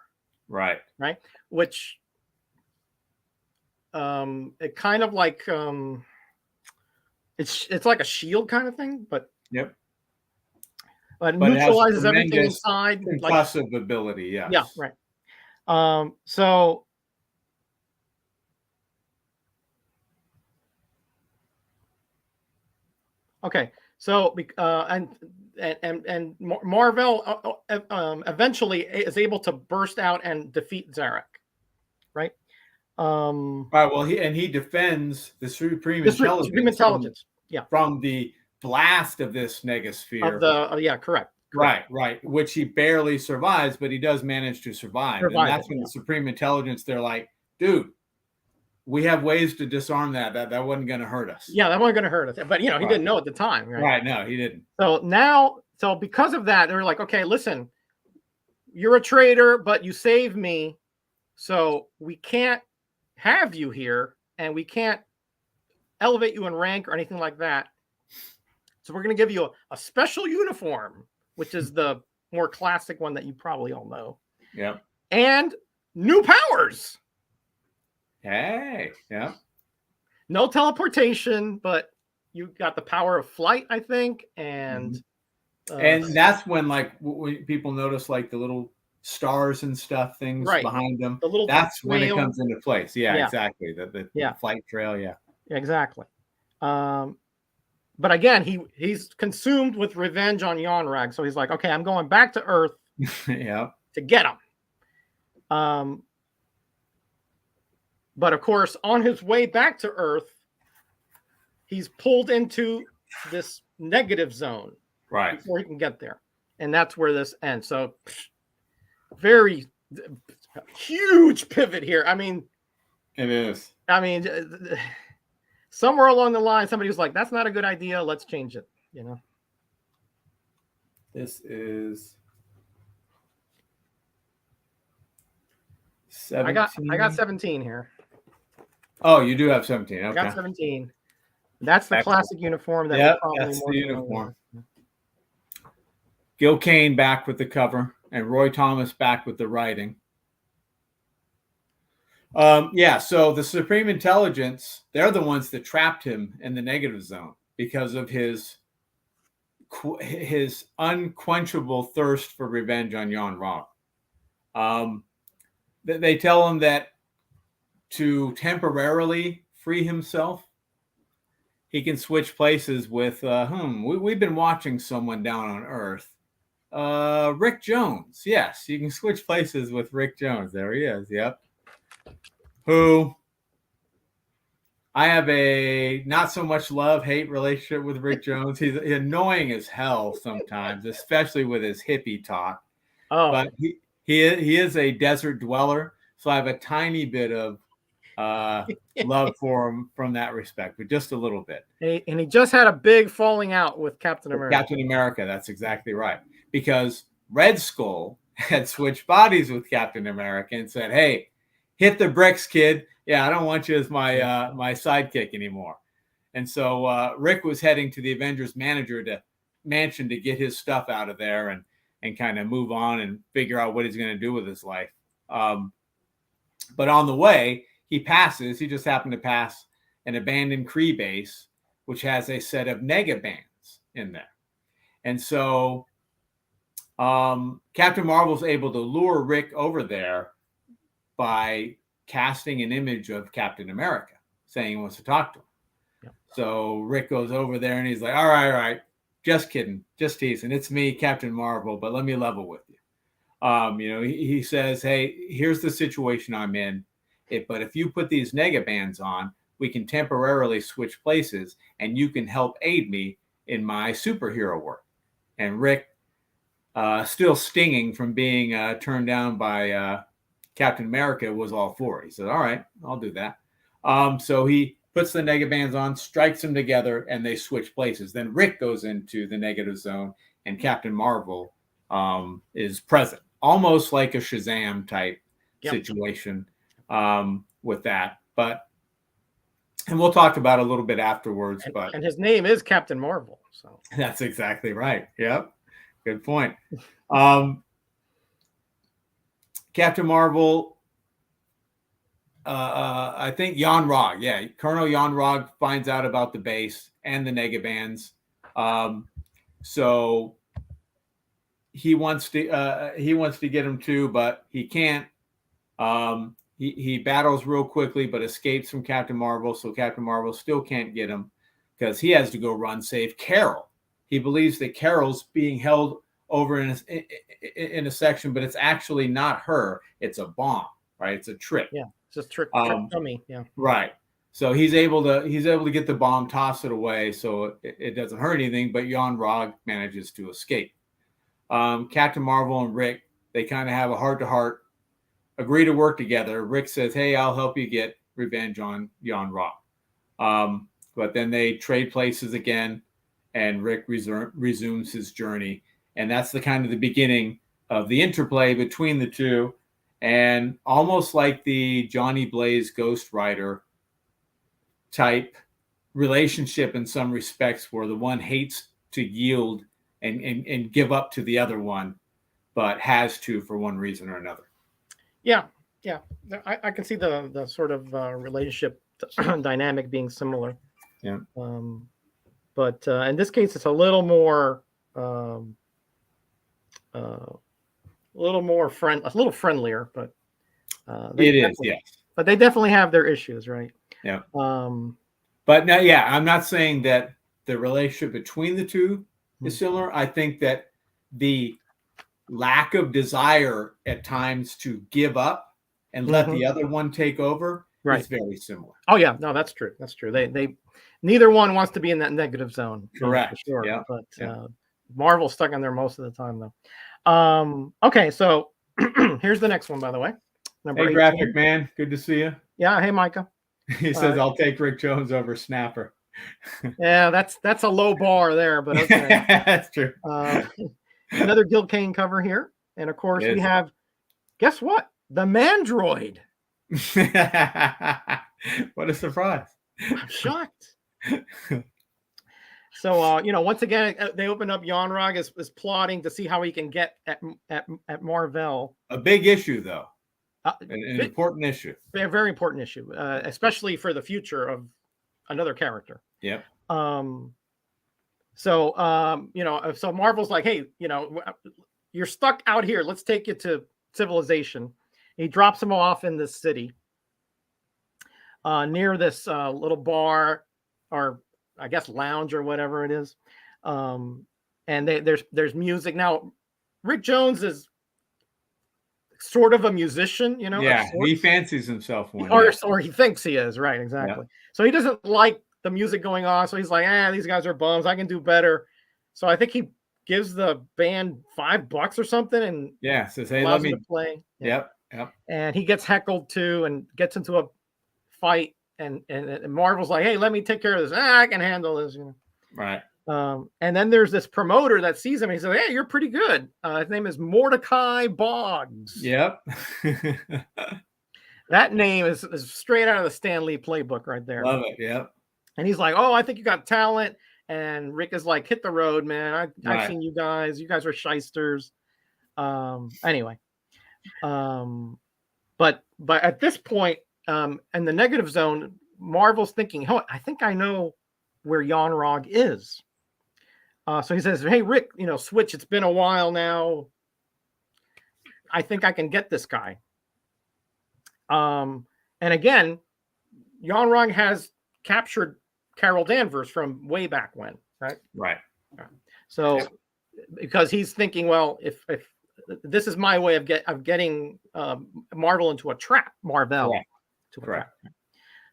Right. Right. Which it kind of like it's like a shield kind of thing, but yep. But neutralizes everything inside. Concussive ability, yes. Yeah, right. So okay, so and Mar-Vell eventually is able to burst out and defeat Zarek, right? Right. Well, he defends the Supreme Intelligence. Yeah. From the blast of this negasphere. Of the correct. Right. Which he barely survives, but he does manage to survive. And that's when the Supreme Intelligence, they're like, dude, we have ways to disarm that. That wasn't going to hurt us. Yeah, that wasn't going to hurt us. But, you know, he didn't know at the time. Right? Right. No, he didn't. So because of that, they're like, okay, listen, you're a traitor, but you saved me. So we can't have you here and we can't elevate you in rank or anything like that. So we're going to give you a special uniform, which is the more classic one that you probably all know. Yeah. And new powers. Hey, yeah. No teleportation, but you got the power of flight, I think. And that's when people notice like the little stars and stuff, things behind them. That's when it comes into place. Yeah. Exactly. The flight trail. Yeah. Exactly. But again, he's consumed with revenge on Yonrag. So he's like, okay, I'm going back to Earth to get him. But of course, on his way back to Earth, he's pulled into this negative zone Right. before he can get there. And that's where this ends. So very huge pivot here. I mean, it is. I mean, somewhere along the line, somebody was like, that's not a good idea. Let's change it. You know, This is 17. I got 17 here. Oh, you do have 17. Okay. I got 17. That's the classic uniform that yep, probably that's more the uniform. Gil Kane back with the cover and Roy Thomas back with the writing. Yeah, so the Supreme Intelligence, they're the ones that trapped him in the negative zone because of his unquenchable thirst for revenge on Jan Rog. They tell him that to temporarily free himself, he can switch places with we've been watching someone down on Earth. Rick Jones. Yes, you can switch places with Rick Jones. There he is. Yep. Who I have a not so much love-hate relationship with Rick Jones. He's annoying as hell sometimes, especially with his hippie talk. Oh, but he is a desert dweller, so I have a tiny bit of love for him from that respect, but just a little bit. And he just had a big falling out with Captain America. Captain America, that's exactly right. Because Red Skull had switched bodies with Captain America and said, "Hey, hit the bricks, kid. Yeah, I don't want you as my my sidekick anymore." And so Rick was heading to the Avengers mansion to get his stuff out of there and kind of move on and figure out what he's going to do with his life. But on the way, he just happened to pass an abandoned Kree base, which has a set of negabands in there. And so Captain Marvel's able to lure Rick over there by casting an image of Captain America, saying he wants to talk to him. Yep. So Rick goes over there and he's like, all right. Just kidding. Just teasing. It's me, Captain Marvel, but let me level with you. He says, hey, here's the situation I'm in. But if you put these negabands on, we can temporarily switch places and you can help aid me in my superhero work. And Rick, still stinging from being turned down by Captain America, was all for it. He said, all right, I'll do that. So he puts the negabands on, strikes them together, and they switch places. Then Rick goes into the negative zone, and Captain Marvel is present, almost like a Shazam type situation with that. And we'll talk about it a little bit afterwards. And his name is Captain Marvel. So that's exactly right. Yep. Good point. Captain Marvel, I think Jan Rog. Yeah, Colonel Jan Rog finds out about the base and the negabands. So he wants to get him too, but he can't. He battles real quickly, but escapes from Captain Marvel. So Captain Marvel still can't get him because he has to go save Carol. He believes that Carol's being held over in a section, but it's actually not her. It's a bomb, right? It's a trick. Yeah, it's just trick dummy. Yeah, right. So he's able to get the bomb, toss it away, so it doesn't hurt anything. But Jan Rog manages to escape. Captain Marvel and Rick, they kind of have a heart-to-heart, agree to work together. Rick says, "Hey, I'll help you get revenge on Jan Rog." But then they trade places again, and Rick resumes his journey. And that's the beginning of the interplay between the two, and almost like the Johnny Blaze Ghost Rider type relationship in some respects, where the one hates to yield and give up to the other one, but has to for one reason or another. Yeah. I can see the sort of relationship dynamic being similar. Yeah. But in this case, it's a little more friendlier, but it is, yes. But they definitely have their issues, right? Yeah. But now, I'm not saying that the relationship between the two is similar. I think that the lack of desire at times to give up and let the other one take over Right. is very similar. Oh yeah, no, that's true. That's true. They neither one wants to be in that negative zone. Correct. For sure. Yeah. But Yeah. Marvel's stuck in there most of the time though. Okay, so here's the next one, by the way. Number Hey, 18. Graphic Man, good to see you. Yeah, hey Micah. He says, "I'll take Rick Jones over Snapper." Yeah, that's a low bar there, but okay. That's true. Another Gil Kane cover here, and of course we have. Guess what? The Mandroid. What a surprise! I'm shocked. So once again, they open up. Yonrog is plotting to see how he can get at Mar-Vell. A big issue, though. An Big, important issue. A very important issue, especially for the future of another character. Yep. So Marvel's like, hey, you're stuck out here. Let's take you to civilization. He drops him off in this city near this little bar, or I guess lounge or whatever it is. And there's music. Now, Rick Jones is sort of a musician, Yeah, he fancies himself one. Or he thinks he is, right, exactly. Yeah. So he doesn't like the music going on. So he's like, these guys are bums. I can do better. So I think he gives the band $5 or something and says, hey, let me play. Yep. And he gets heckled too and gets into a fight. And Marvel's like, hey, let me take care of this. I can handle this. Right. And then there's this promoter that sees him. And he says, hey, you're pretty good. His name is Mordecai Boggs. Yep. That name is straight out of the Stan Lee playbook right there. Love it. Yep. And he's like, oh, I think you got talent. And Rick is like, hit the road, man. I've seen you guys. You guys are shysters. Anyway. But at this point, in the negative zone, Marvel's thinking, oh, I think I know where Yonrog is. So he says, hey, Rick, switch. It's been a while now. I think I can get this guy. And again, Yonrog has captured Carol Danvers from way back when, right? Right. So because he's thinking, well, if this is my way of getting Marvel into a trap, Mar-Vell. Correct.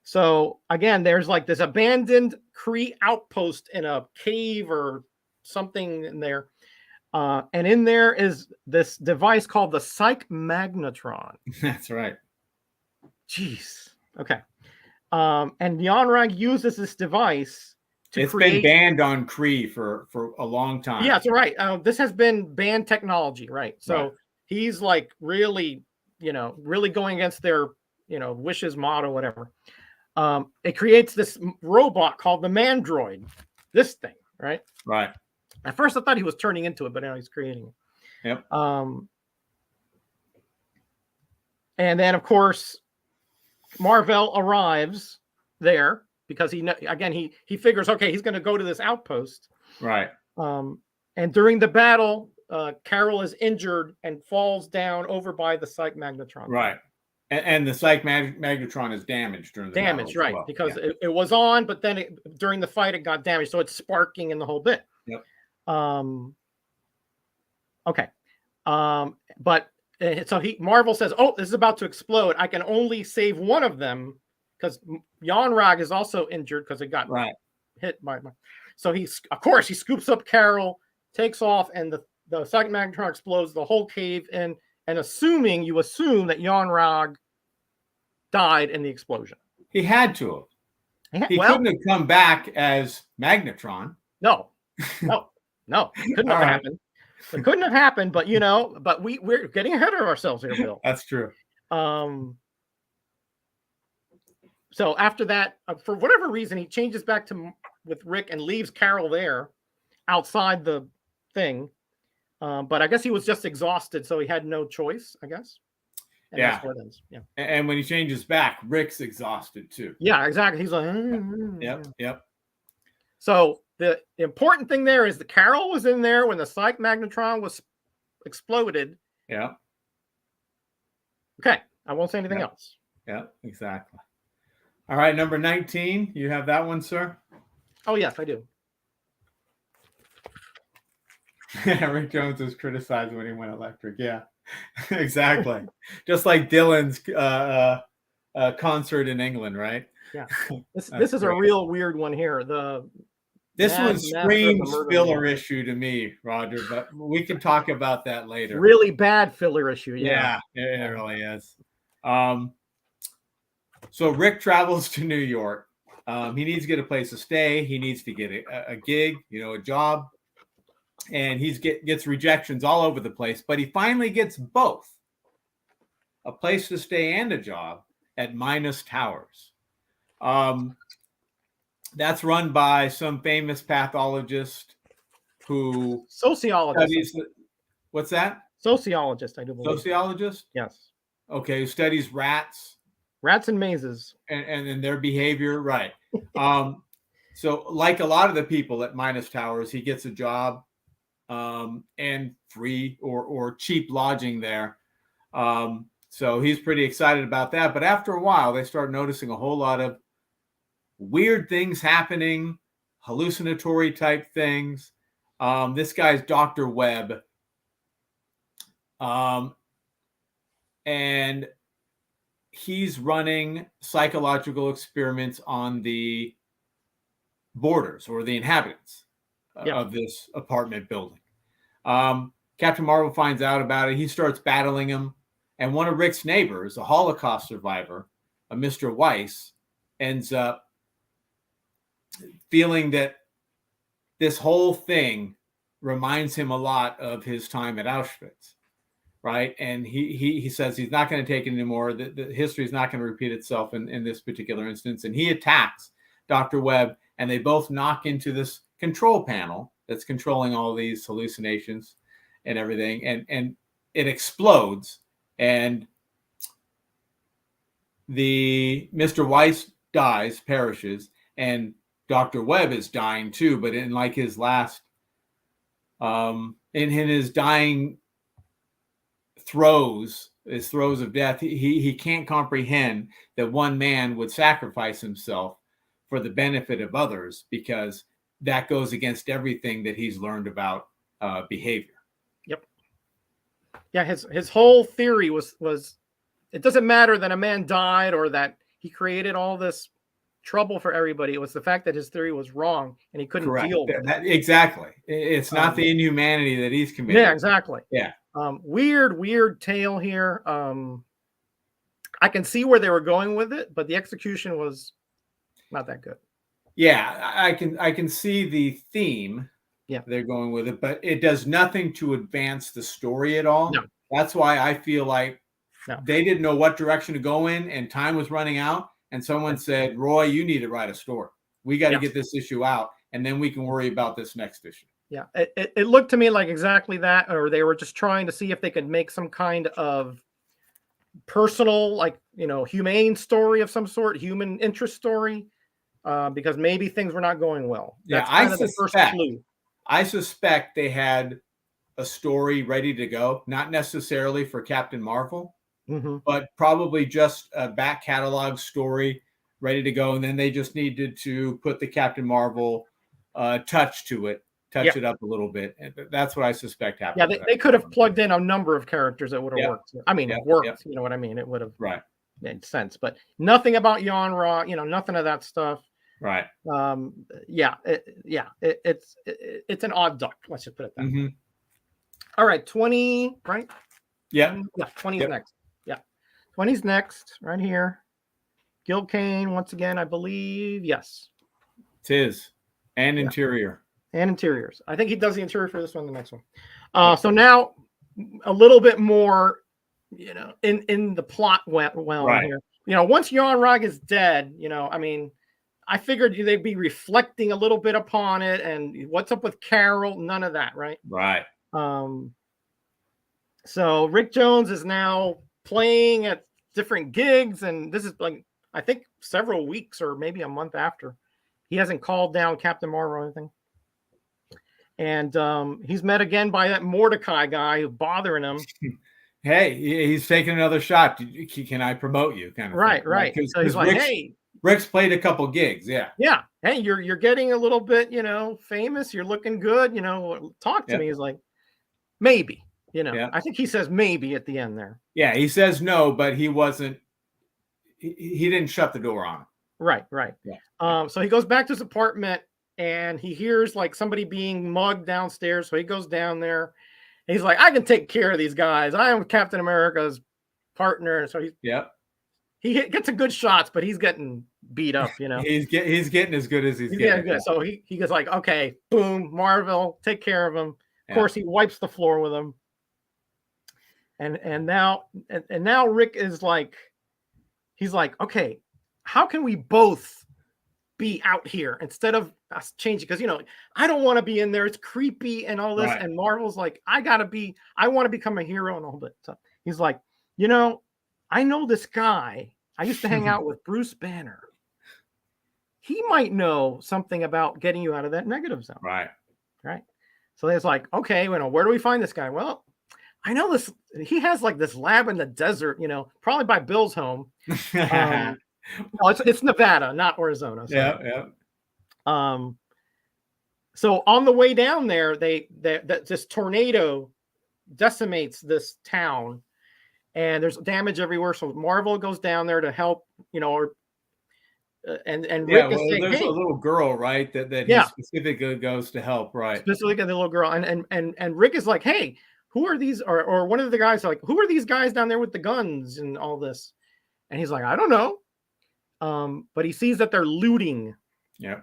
So again, there's like this abandoned Kree outpost in a cave or something in there. And in there is this device called the Psych Magnetron. That's right. Jeez. Okay. And Yonrog uses this device to It's been banned on Kree for a long time. Yeah, that's right. This has been banned technology, right? So he's like really going against their, wishes, motto, whatever. It creates this robot called the Mandroid. This thing, right? Right. At first, I thought he was turning into it, but now he's creating it. Yep. And then, of course, Mar-Vell arrives there because he figures, okay, he's going to go to this outpost. Right. And during the battle, Carol is injured and falls down over by the Psych Magnetron. Right. And the Psych Magnetron is damaged during the battle as right? well. Because it was on, but then during the fight it got damaged, so it's sparking in the whole bit. Yep. Okay. But so Marvel says, "Oh, this is about to explode. I can only save one of them because Yonrog is also injured because it got hit by." So he scoops up Carol, takes off, and the Psych Magnetron explodes the whole cave in. And you assume that Yonrog died in the explosion. He had to have. He couldn't have come back as Magnetron. No. Couldn't have happened. It couldn't have happened, but but we're getting ahead of ourselves here, Bill. That's true. So after that, for whatever reason, he changes back with Rick and leaves Carol there outside the thing. But I guess he was just exhausted, so he had no choice, I guess. And that's where it ends. Yeah. And when he changes back, Rick's exhausted too. Yeah, exactly. He's like, Yep. So the important thing there is the Carol was in there when the Psych Magnetron was exploded. Yeah. Okay. I won't say anything else. Yeah, exactly. All right, number 19. You have that one, sir? Oh, yes, I do. Rick Jones was criticized when he went electric. Yeah, exactly. Just like Dylan's concert in England, right? Yeah. This That's is a great. real weird one here. This Mad one Master of the screams Murder filler Man. issue to me, Roger, but we can talk about that later. Really bad filler issue. Yeah, it really is. So Rick travels to New York. He needs to get a place to stay. He needs to get a gig, a job. And he gets rejections all over the place. But he finally gets both, a place to stay and a job at Minas Towers. That's run by some famous pathologist who sociologist. What's that? Sociologist, I do believe. Sociologist? Yes. Okay, who studies rats and mazes and their behavior, right? So like a lot of the people at Minas Towers, he gets a job and free or cheap lodging there. So he's pretty excited about that. But after a while, they start noticing a whole lot of weird things happening, hallucinatory type things. This guy's Dr. Webb. And he's running psychological experiments on the boarders or the inhabitants of this apartment building. Captain Marvel finds out about it. He starts battling him. And one of Rick's neighbors, a Holocaust survivor, a Mr. Weiss, ends up feeling that this whole thing reminds him a lot of his time at Auschwitz, right? And he says he's not going to take it anymore. The history is not going to repeat itself in this particular instance. And he attacks Dr. Webb, and they both knock into this control panel that's controlling all these hallucinations and everything. And it explodes. And the Mr. Weiss perishes, and Dr. Webb is dying too, but in like his last, in his dying throes of death, he can't comprehend that one man would sacrifice himself for the benefit of others, because that goes against everything that he's learned about behavior. Yep. Yeah, his whole theory was it doesn't matter that a man died or that he created all this trouble for everybody. It was the fact that his theory was wrong and he couldn't deal with it. Exactly. It's not the inhumanity that he's committed. Yeah, exactly. Yeah. Weird tale here. I can see where they were going with it, but the execution was not that good. Yeah, I can see the theme. Yeah, they're going with it, but it does nothing to advance the story at all. No. That's why I feel like they didn't know what direction to go in, and time was running out. And someone said, "Roy, you need to write a story. We got to get this issue out, and then we can worry about this next issue." Yeah, it looked to me like exactly that, or they were just trying to see if they could make some kind of personal, like, humane story of some sort, human interest story, because maybe things were not going well. That's I suspect they had a story ready to go, not necessarily for Captain Marvel, but probably just a back catalog story ready to go. And then they just needed to put the Captain Marvel touch to it, it up a little bit. And that's what I suspect happened. Yeah, they could have plugged in a number of characters that would have worked. I mean, worked, you know what I mean? It would have made sense, but nothing about Yon-Ra, nothing of that stuff. Right. It's an odd duck. Let's just put it that way. All right, 20, right? Yeah. 20 is next. Yeah. 20's next, right here. Gil Kane, once again, I believe. Yes. Tis. And interior. And interiors. I think he does the interior for this one, the next one. So now a little bit more, in the plot here. Once Yon-Ra is dead, I mean, I figured they'd be reflecting a little bit upon it and what's up with Carol. None of that, right? Right. So Rick Jones is now playing at different gigs, and this is like, I think, several weeks or maybe a month after. He hasn't called down Captain Marvel or anything. And he's met again by that Mordecai guy who's bothering him. Hey, he's taking another shot. Can I promote you? Kind of right, thing. Right. So he's like, hey. Rick's played a couple gigs, yeah. Yeah. Hey, you're getting a little bit, famous. You're looking good. Talk to me. He's like, maybe. I think he says maybe at the end there. Yeah, he says no, but he wasn't he didn't shut the door on him. Right. Yeah. So he goes back to his apartment and he hears like somebody being mugged downstairs. So he goes down there. And he's like, I can take care of these guys. I am Captain America's partner. So he gets some good shots, but he's getting beat up, He's getting as good as he's getting. Good. So he goes like, okay, boom, Marvel, take care of him. Of course, he wipes the floor with him. And now Rick is like, he's like, okay, how can we both be out here instead of us changing? Because I don't want to be in there. It's creepy and all this. Right. And Marvel's like, I want to become a hero and all that. So he's like, I know this guy. I used to hang out with Bruce Banner. He might know something about getting you out of that negative zone. Right. So it's like, okay, where do we find this guy? Well, I know this. He has like this lab in the desert, probably by Bill's home. No, it's Nevada, not Arizona. So. Yeah. So on the way down there, this tornado decimates this town, and there's damage everywhere. So Marvel goes down there to help, and Rick is saying, there's a little girl, right? That he specifically goes to help, right? Specifically the little girl, and Rick is like, hey, who are these? Or one of the guys are like, who are these guys down there with the guns and all this? And he's like, I don't know. But he sees that they're looting. Yeah,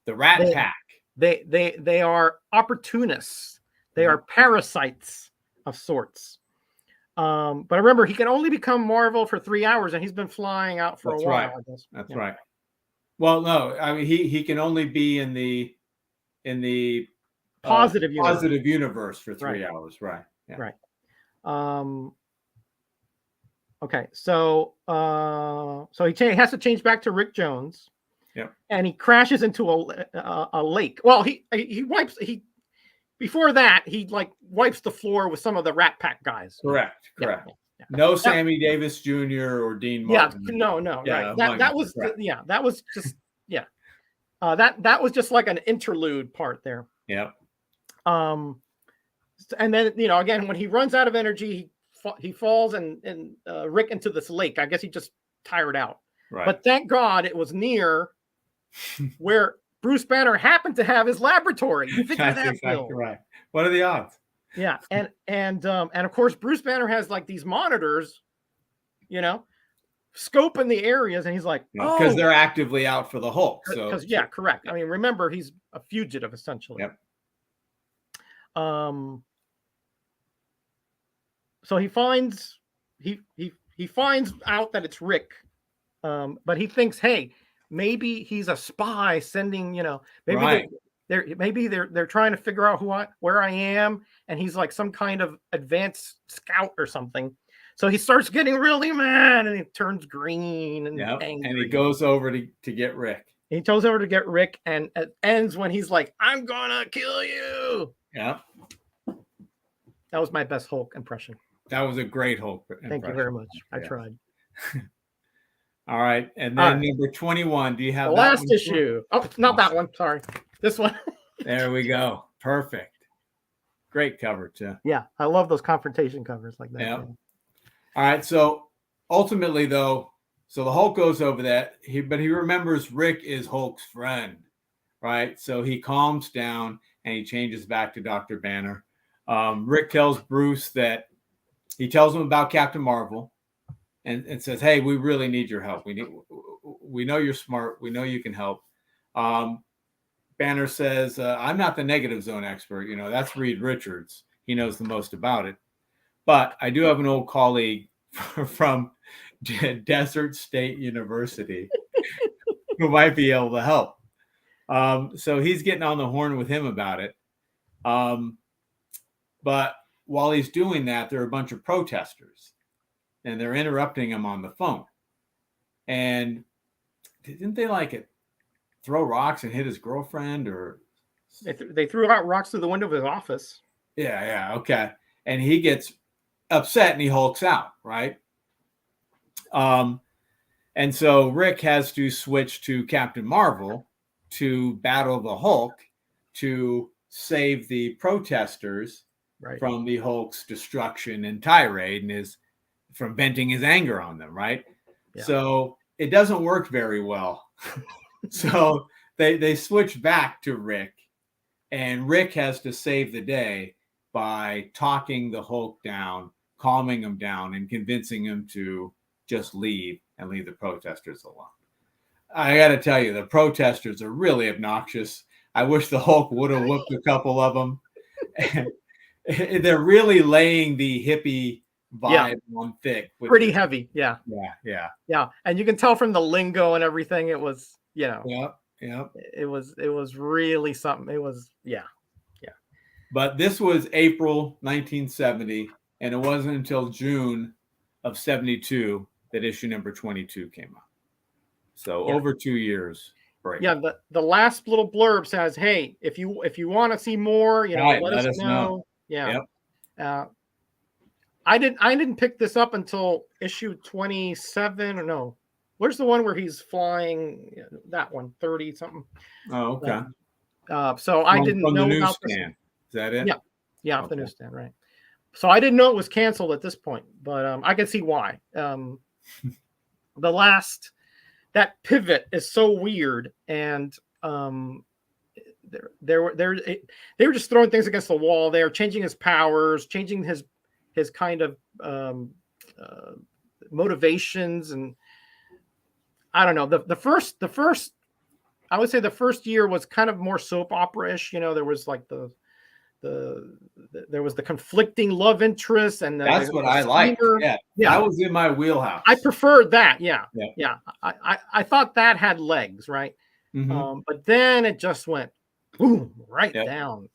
the Rat Pack. They are opportunists. They are parasites of sorts. But remember, he can only become Marvel for 3 hours, and he's been flying out for a while. Right. I guess. That's right. Well, no, I mean he can only be in the positive universe for 3 hours. Right. Yeah. Right. Okay, so he has to change back to Rick Jones. Yeah. And he crashes into a lake. Well, before that he like wipes the floor with some of the Rat Pack guys. Correct. Yeah. No Sammy Davis Jr. or Dean Martin. No. Yeah, right. That was that was just like an interlude part there. Yeah. And then again when he runs out of energy, he falls and Rick into this lake. I guess he just tired out. Right. But thank God it was near where Bruce Banner happened to have his laboratory. That's exactly right. What are the odds? Yeah, and of course Bruce Banner has like these monitors, scoping the areas, and he's like, because they're actively out for the Hulk. So correct. I mean, remember he's a fugitive essentially. Yep. So he finds out that it's Rick, but he thinks, hey, maybe he's a spy sending, maybe they're trying to figure out where I am, and he's like some kind of advanced scout or something. So he starts getting really mad, and he turns green and angry. And he goes over to get Rick. He goes over to get Rick, and it ends when he's like, "I'm gonna kill you." Yeah. That was my best Hulk impression. That was a great Hulk impression. Thank you very much. I tried. All right. And then number 21. Do you have the last issue? Oh, not that one. Sorry. This one. There we go. Perfect. Great cover, too. Yeah. I love those confrontation covers like that. Yeah. All right. So ultimately, though, so the Hulk goes over that, but he remembers Rick is Hulk's friend, right? So he calms down and he changes back to Dr. Banner. Rick tells Bruce that he tells him about Captain Marvel and says, hey, we really need your help. We know you're smart. We know you can help. Banner says, I'm not the negative zone expert. That's Reed Richards. He knows the most about it. But I do have an old colleague from Desert State University who might be able to help. So he's getting on the horn with him about it. But while he's doing that, there are a bunch of protesters, and they're interrupting him on the phone. And didn't they throw rocks and hit his girlfriend, or they threw out rocks through the window of his office? Yeah, okay. And he gets upset and he hulks out, right? And so Rick has to switch to Captain Marvel to battle the Hulk to save the protesters from the Hulk's destruction and tirade and from venting his anger on them, right? Yeah. So it doesn't work very well. So they switch back to Rick, and Rick has to save the day by talking the Hulk down, calming him down, and convincing him to just leave and leave the protesters alone. I got to tell you, the protesters are really obnoxious. I wish the Hulk would have whooped a couple of them. They're really laying the hippie vibe on thick. Pretty heavy. Yeah. Yeah. And you can tell from the lingo and everything, it was, Yeah. It was really something. It was, yeah. But this was April 1970, and it wasn't until June of 72 that issue number 22 came out. So over 2 years break. Yeah, the last little blurb says, "Hey, if you want to see more, let us know." Yeah. Yep. I didn't pick this up until issue 27 or no. Where's the one where he's flying? That one, 30 something. Oh, okay. So I didn't know about this. Is that it? Yeah, off the newsstand, right? So I didn't know it was canceled at this point, but I can see why. That pivot is so weird, and they were just throwing things against the wall. They were changing his powers, changing his kind of motivations, and I don't know. The first I would say the first year was kind of more soap opera-ish. There was like there was the conflicting love interest, and that's what I liked. Yeah, that was in my wheelhouse. I preferred that. Yeah. I thought that had legs, right? Mm-hmm. But then it just went boom right down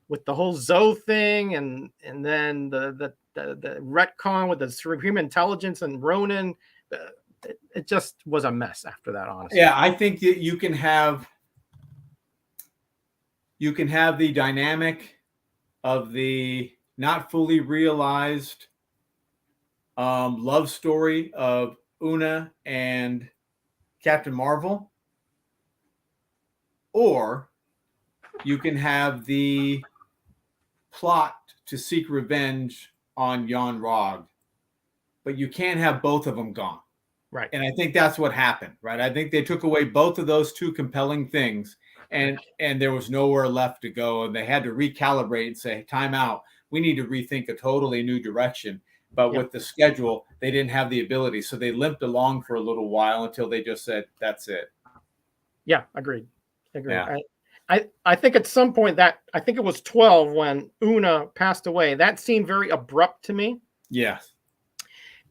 with the whole Zoe thing, and then the retcon with the Supreme Intelligence and Ronin. It just was a mess after that, honestly. Yeah, I think that you can have the dynamic of the not fully realized love story of Una and Captain Marvel, or you can have the plot to seek revenge on Jan Rog, but you can't have both of them gone. Right. And I think that's what happened, right? I think they took away both of those two compelling things, and there was nowhere left to go, and they had to recalibrate and say, time out. We need to rethink a totally new direction. But with the schedule, they didn't have the ability. So they limped along for a little while until they just said, that's it. Yeah, agreed. Yeah. I think at some point I think it was 12 when Una passed away. That seemed very abrupt to me. Yes.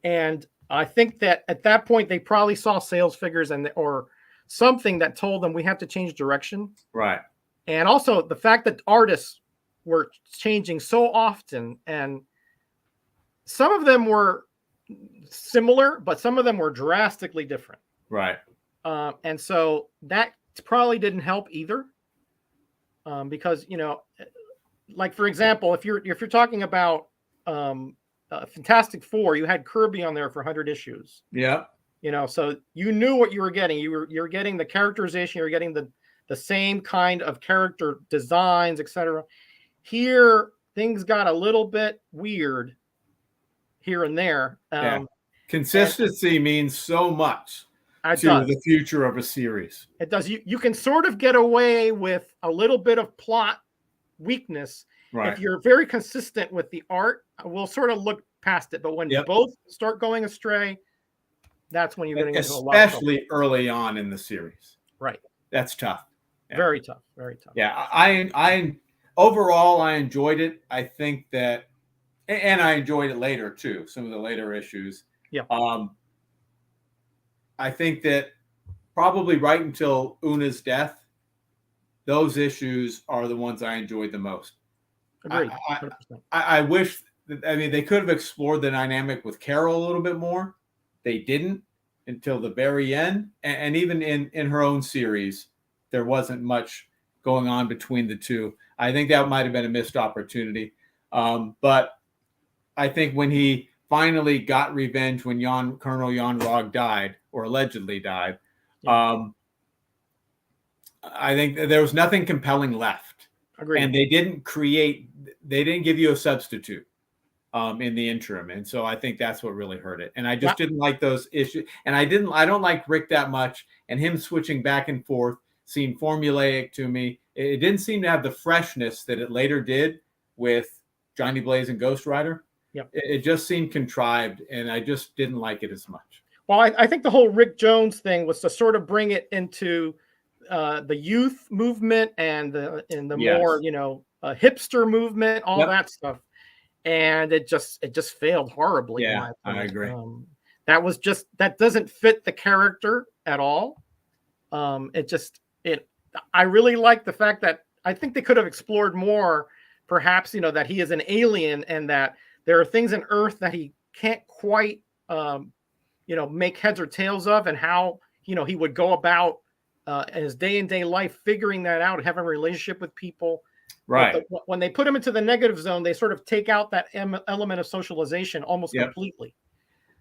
And I think that at that point they probably saw sales figures or something that told them we have to change direction. Right. And also the fact that artists were changing so often, and some of them were similar, but some of them were drastically different. Right. And so that probably didn't help either. Because, like, for example, if you're talking about Fantastic Four, you had Kirby on there for 100 issues. Yeah. So you knew what you were getting. You're getting the characterization. You're getting the same kind of character designs, etc. Here, things got a little bit weird here and there. Consistency means so much to the future of a series. It does. You can sort of get away with a little bit of plot weakness. Right. If you're very consistent with the art, we'll sort of look past it. But when both start going astray, that's when you're going to get into a lot of trouble. Especially early on in the series. Right. That's tough. Yeah. Very tough. Very tough. Yeah. I overall, I enjoyed it. I think that, and I enjoyed it later too, some of the later issues. Yeah. I think that probably right until Una's death, those issues are the ones I enjoyed the most. Agreed. I wish, they could have explored the dynamic with Carol a little bit more. They didn't until the very end. And even in her own series, there wasn't much going on between the two. I think that might have been a missed opportunity. But I think when he finally got revenge when Colonel Jan Rog died, or allegedly died, I think there was nothing compelling left. Agreed. And they didn't give you a substitute. in the interim. And so I think that's what really hurt it. And I Yeah. just didn't like those issues. And I don't like Rick that much. And him switching back and forth seemed formulaic to me. It didn't seem to have the freshness that it later did with Johnny Blaze and Ghost Rider. Yep. It just seemed contrived, and I just didn't like it as much. Well, I think the whole Rick Jones thing was to sort of bring it into the youth movement and the Yes. more, hipster movement, all Yep. that stuff. And it just failed horribly. Yeah, I agree. That doesn't fit the character at all. I really like the fact that I think they could have explored more, perhaps, that he is an alien and that there are things on Earth that he can't quite, make heads or tails of, and how, he would go about his day-to-day life figuring that out, having a relationship with people. Right. When they put him into the negative zone, they sort of take out that element of socialization almost completely.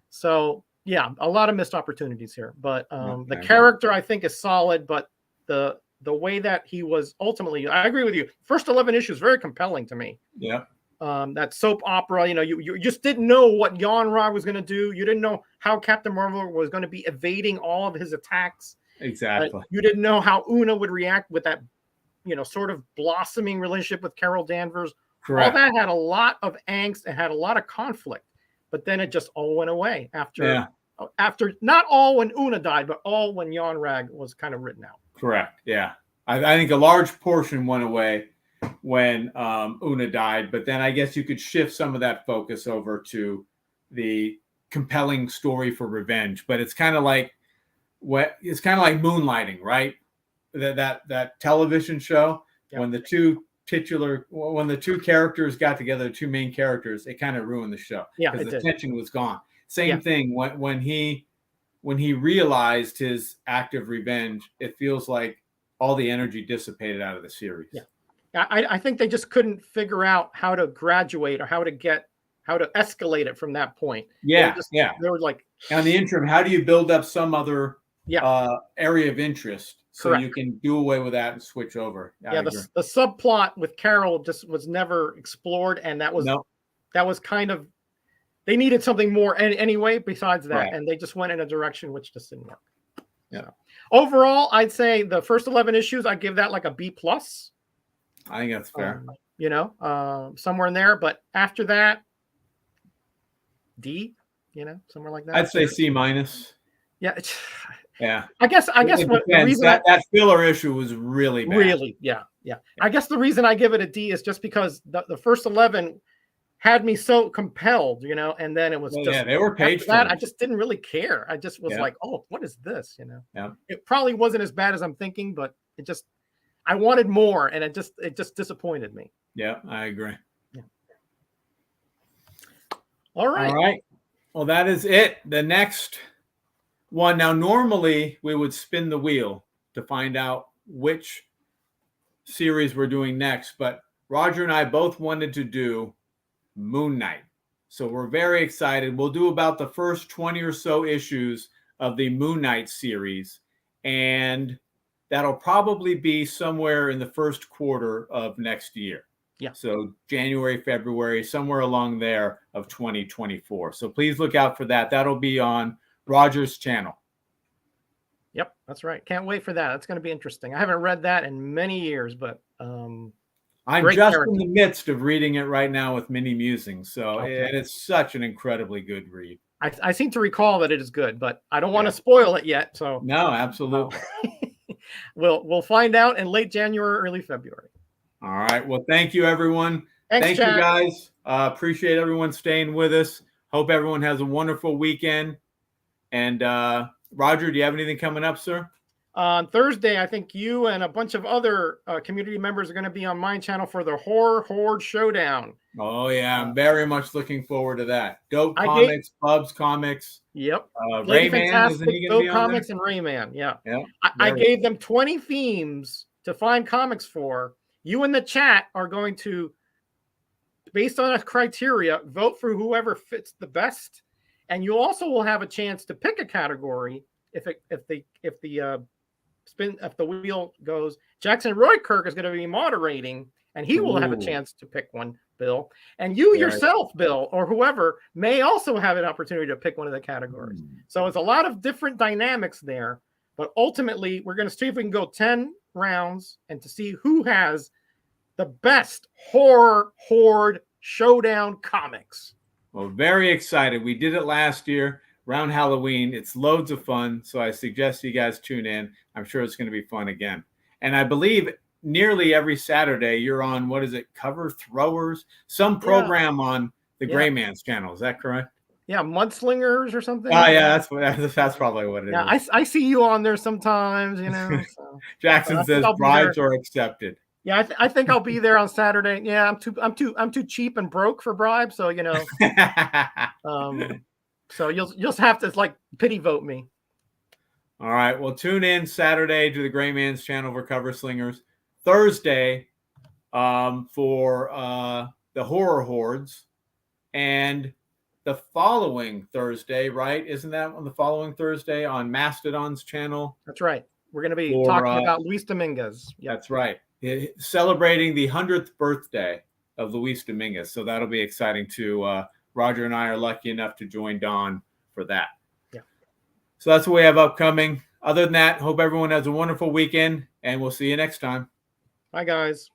So, yeah, a lot of missed opportunities here. But the character, I think, is solid, but the way that he was ultimately, I agree with you. First 11 issues, very compelling to me. Yeah. That soap opera, you just didn't know what Yon-Ra was going to do. You didn't know how Captain Marvel was going to be evading all of his attacks. Exactly. You didn't know how Una would react with that, sort of blossoming relationship with Carol Danvers. Correct. All that had a lot of angst and had a lot of conflict, but then it just all went away after, not all when Una died, but all when Yon-Ra was kind of written out. Correct. Yeah. I think a large portion went away when Una died, but then I guess you could shift some of that focus over to the compelling story for revenge. But it's kind of like Moonlighting, right? That television show. Yep. When the two characters got together, the two main characters, it kind of ruined the show. Yeah, because the tension was gone. Same thing when he realized his act of revenge, it feels like all the energy dissipated out of the series. Yeah. I think they just couldn't figure out how to graduate or how to escalate it from that point. Yeah. They were like, on the interim, how do you build up some other area of interest so you can do away with that and switch over? The subplot with Carol just was never explored, and that was kind of, they needed something more anyway besides that, and they just went in a direction which just didn't work. Yeah. So, overall, I'd say the first 11 issues, I'd give that like a B+. I think that's fair. Somewhere in there, but after that, D, somewhere like that. I'd say C-. Yeah. Yeah. I guess what the reason that filler issue was really bad. Really, yeah. I guess the reason I give it a D is just because the first 11 had me so compelled, and then it was they were page that I just didn't really care. I just was like, oh, what is this? Yeah. It probably wasn't as bad as I'm thinking, but I wanted more, and it just disappointed me. Yeah, I agree. Yeah. All right. Well, that is it. The next one. Now, normally we would spin the wheel to find out which series we're doing next, but Roger and I both wanted to do Moon Knight. So we're very excited. We'll do about the first 20 or so issues of the Moon Knight series, and that'll probably be somewhere in the first quarter of next year. Yeah. So January, February, somewhere along there of 2024. So please look out for that. That'll be on Roger's channel. Yep, that's right. Can't wait for that. That's going to be interesting. I haven't read that in many years, but I'm just in the midst of reading it right now with many musings. So it's such an incredibly good read. I seem to recall that it is good, but I don't want to spoil it yet. So no, absolutely. We'll find out in late January, early February. All right. Well, thank you, everyone. Thank you, guys. Appreciate everyone staying with us. Hope everyone has a wonderful weekend. And Roger, do you have anything coming up, sir? On Thursday, I think you and a bunch of other community members are going to be on my channel for the Horror Horde Showdown. Oh, yeah. I'm very much looking forward to that. Dope Comics, Bubs Comics. Yep. Rayman, isn't he going to be on Comics there? and Rayman, yeah. I gave them 20 themes to find comics for. You in the chat are going to, based on a criteria, vote for whoever fits the best. And you also will have a chance to pick a category if the wheel goes. Jackson Roy Kirk is going to be moderating, and he will have a Ooh. chance to pick one, Bill. And you yourself, Bill, or whoever, may also have an opportunity to pick one of the categories. So it's a lot of different dynamics there. But ultimately, we're going to see if we can go 10 rounds and to see who has the best horror horde showdown comics. Well, very excited. We did it last year around Halloween. It's loads of fun. So I suggest you guys tune in. I'm sure it's going to be fun again. And I believe nearly every Saturday you're on, what is it, Cover Throwers? Some program on the Gray Man's channel. Is that correct? Yeah, Mudslingers or something. Oh, yeah, that's probably what it is. Yeah, I see you on there sometimes, you know. So. Jackson says bribes are accepted. Yeah, I think I'll be there on Saturday. Yeah, I'm too cheap and broke for bribes, so you know. So you'll just have to like pity vote me. All right. Well, tune in Saturday to the Gray Man's channel for Cover Slingers. Thursday for the Horror Hordes, and the following Thursday, right? Isn't that on the following Thursday on Mastodon's channel? That's right. We're going to be talking about Luis Dominguez. Yep. That's right. Celebrating the 100th birthday of Luis Dominguez. So that'll be exciting too. Roger and I are lucky enough to join Don for that. Yeah. So that's what we have upcoming. Other than that, hope everyone has a wonderful weekend, and we'll see you next time. Bye, guys.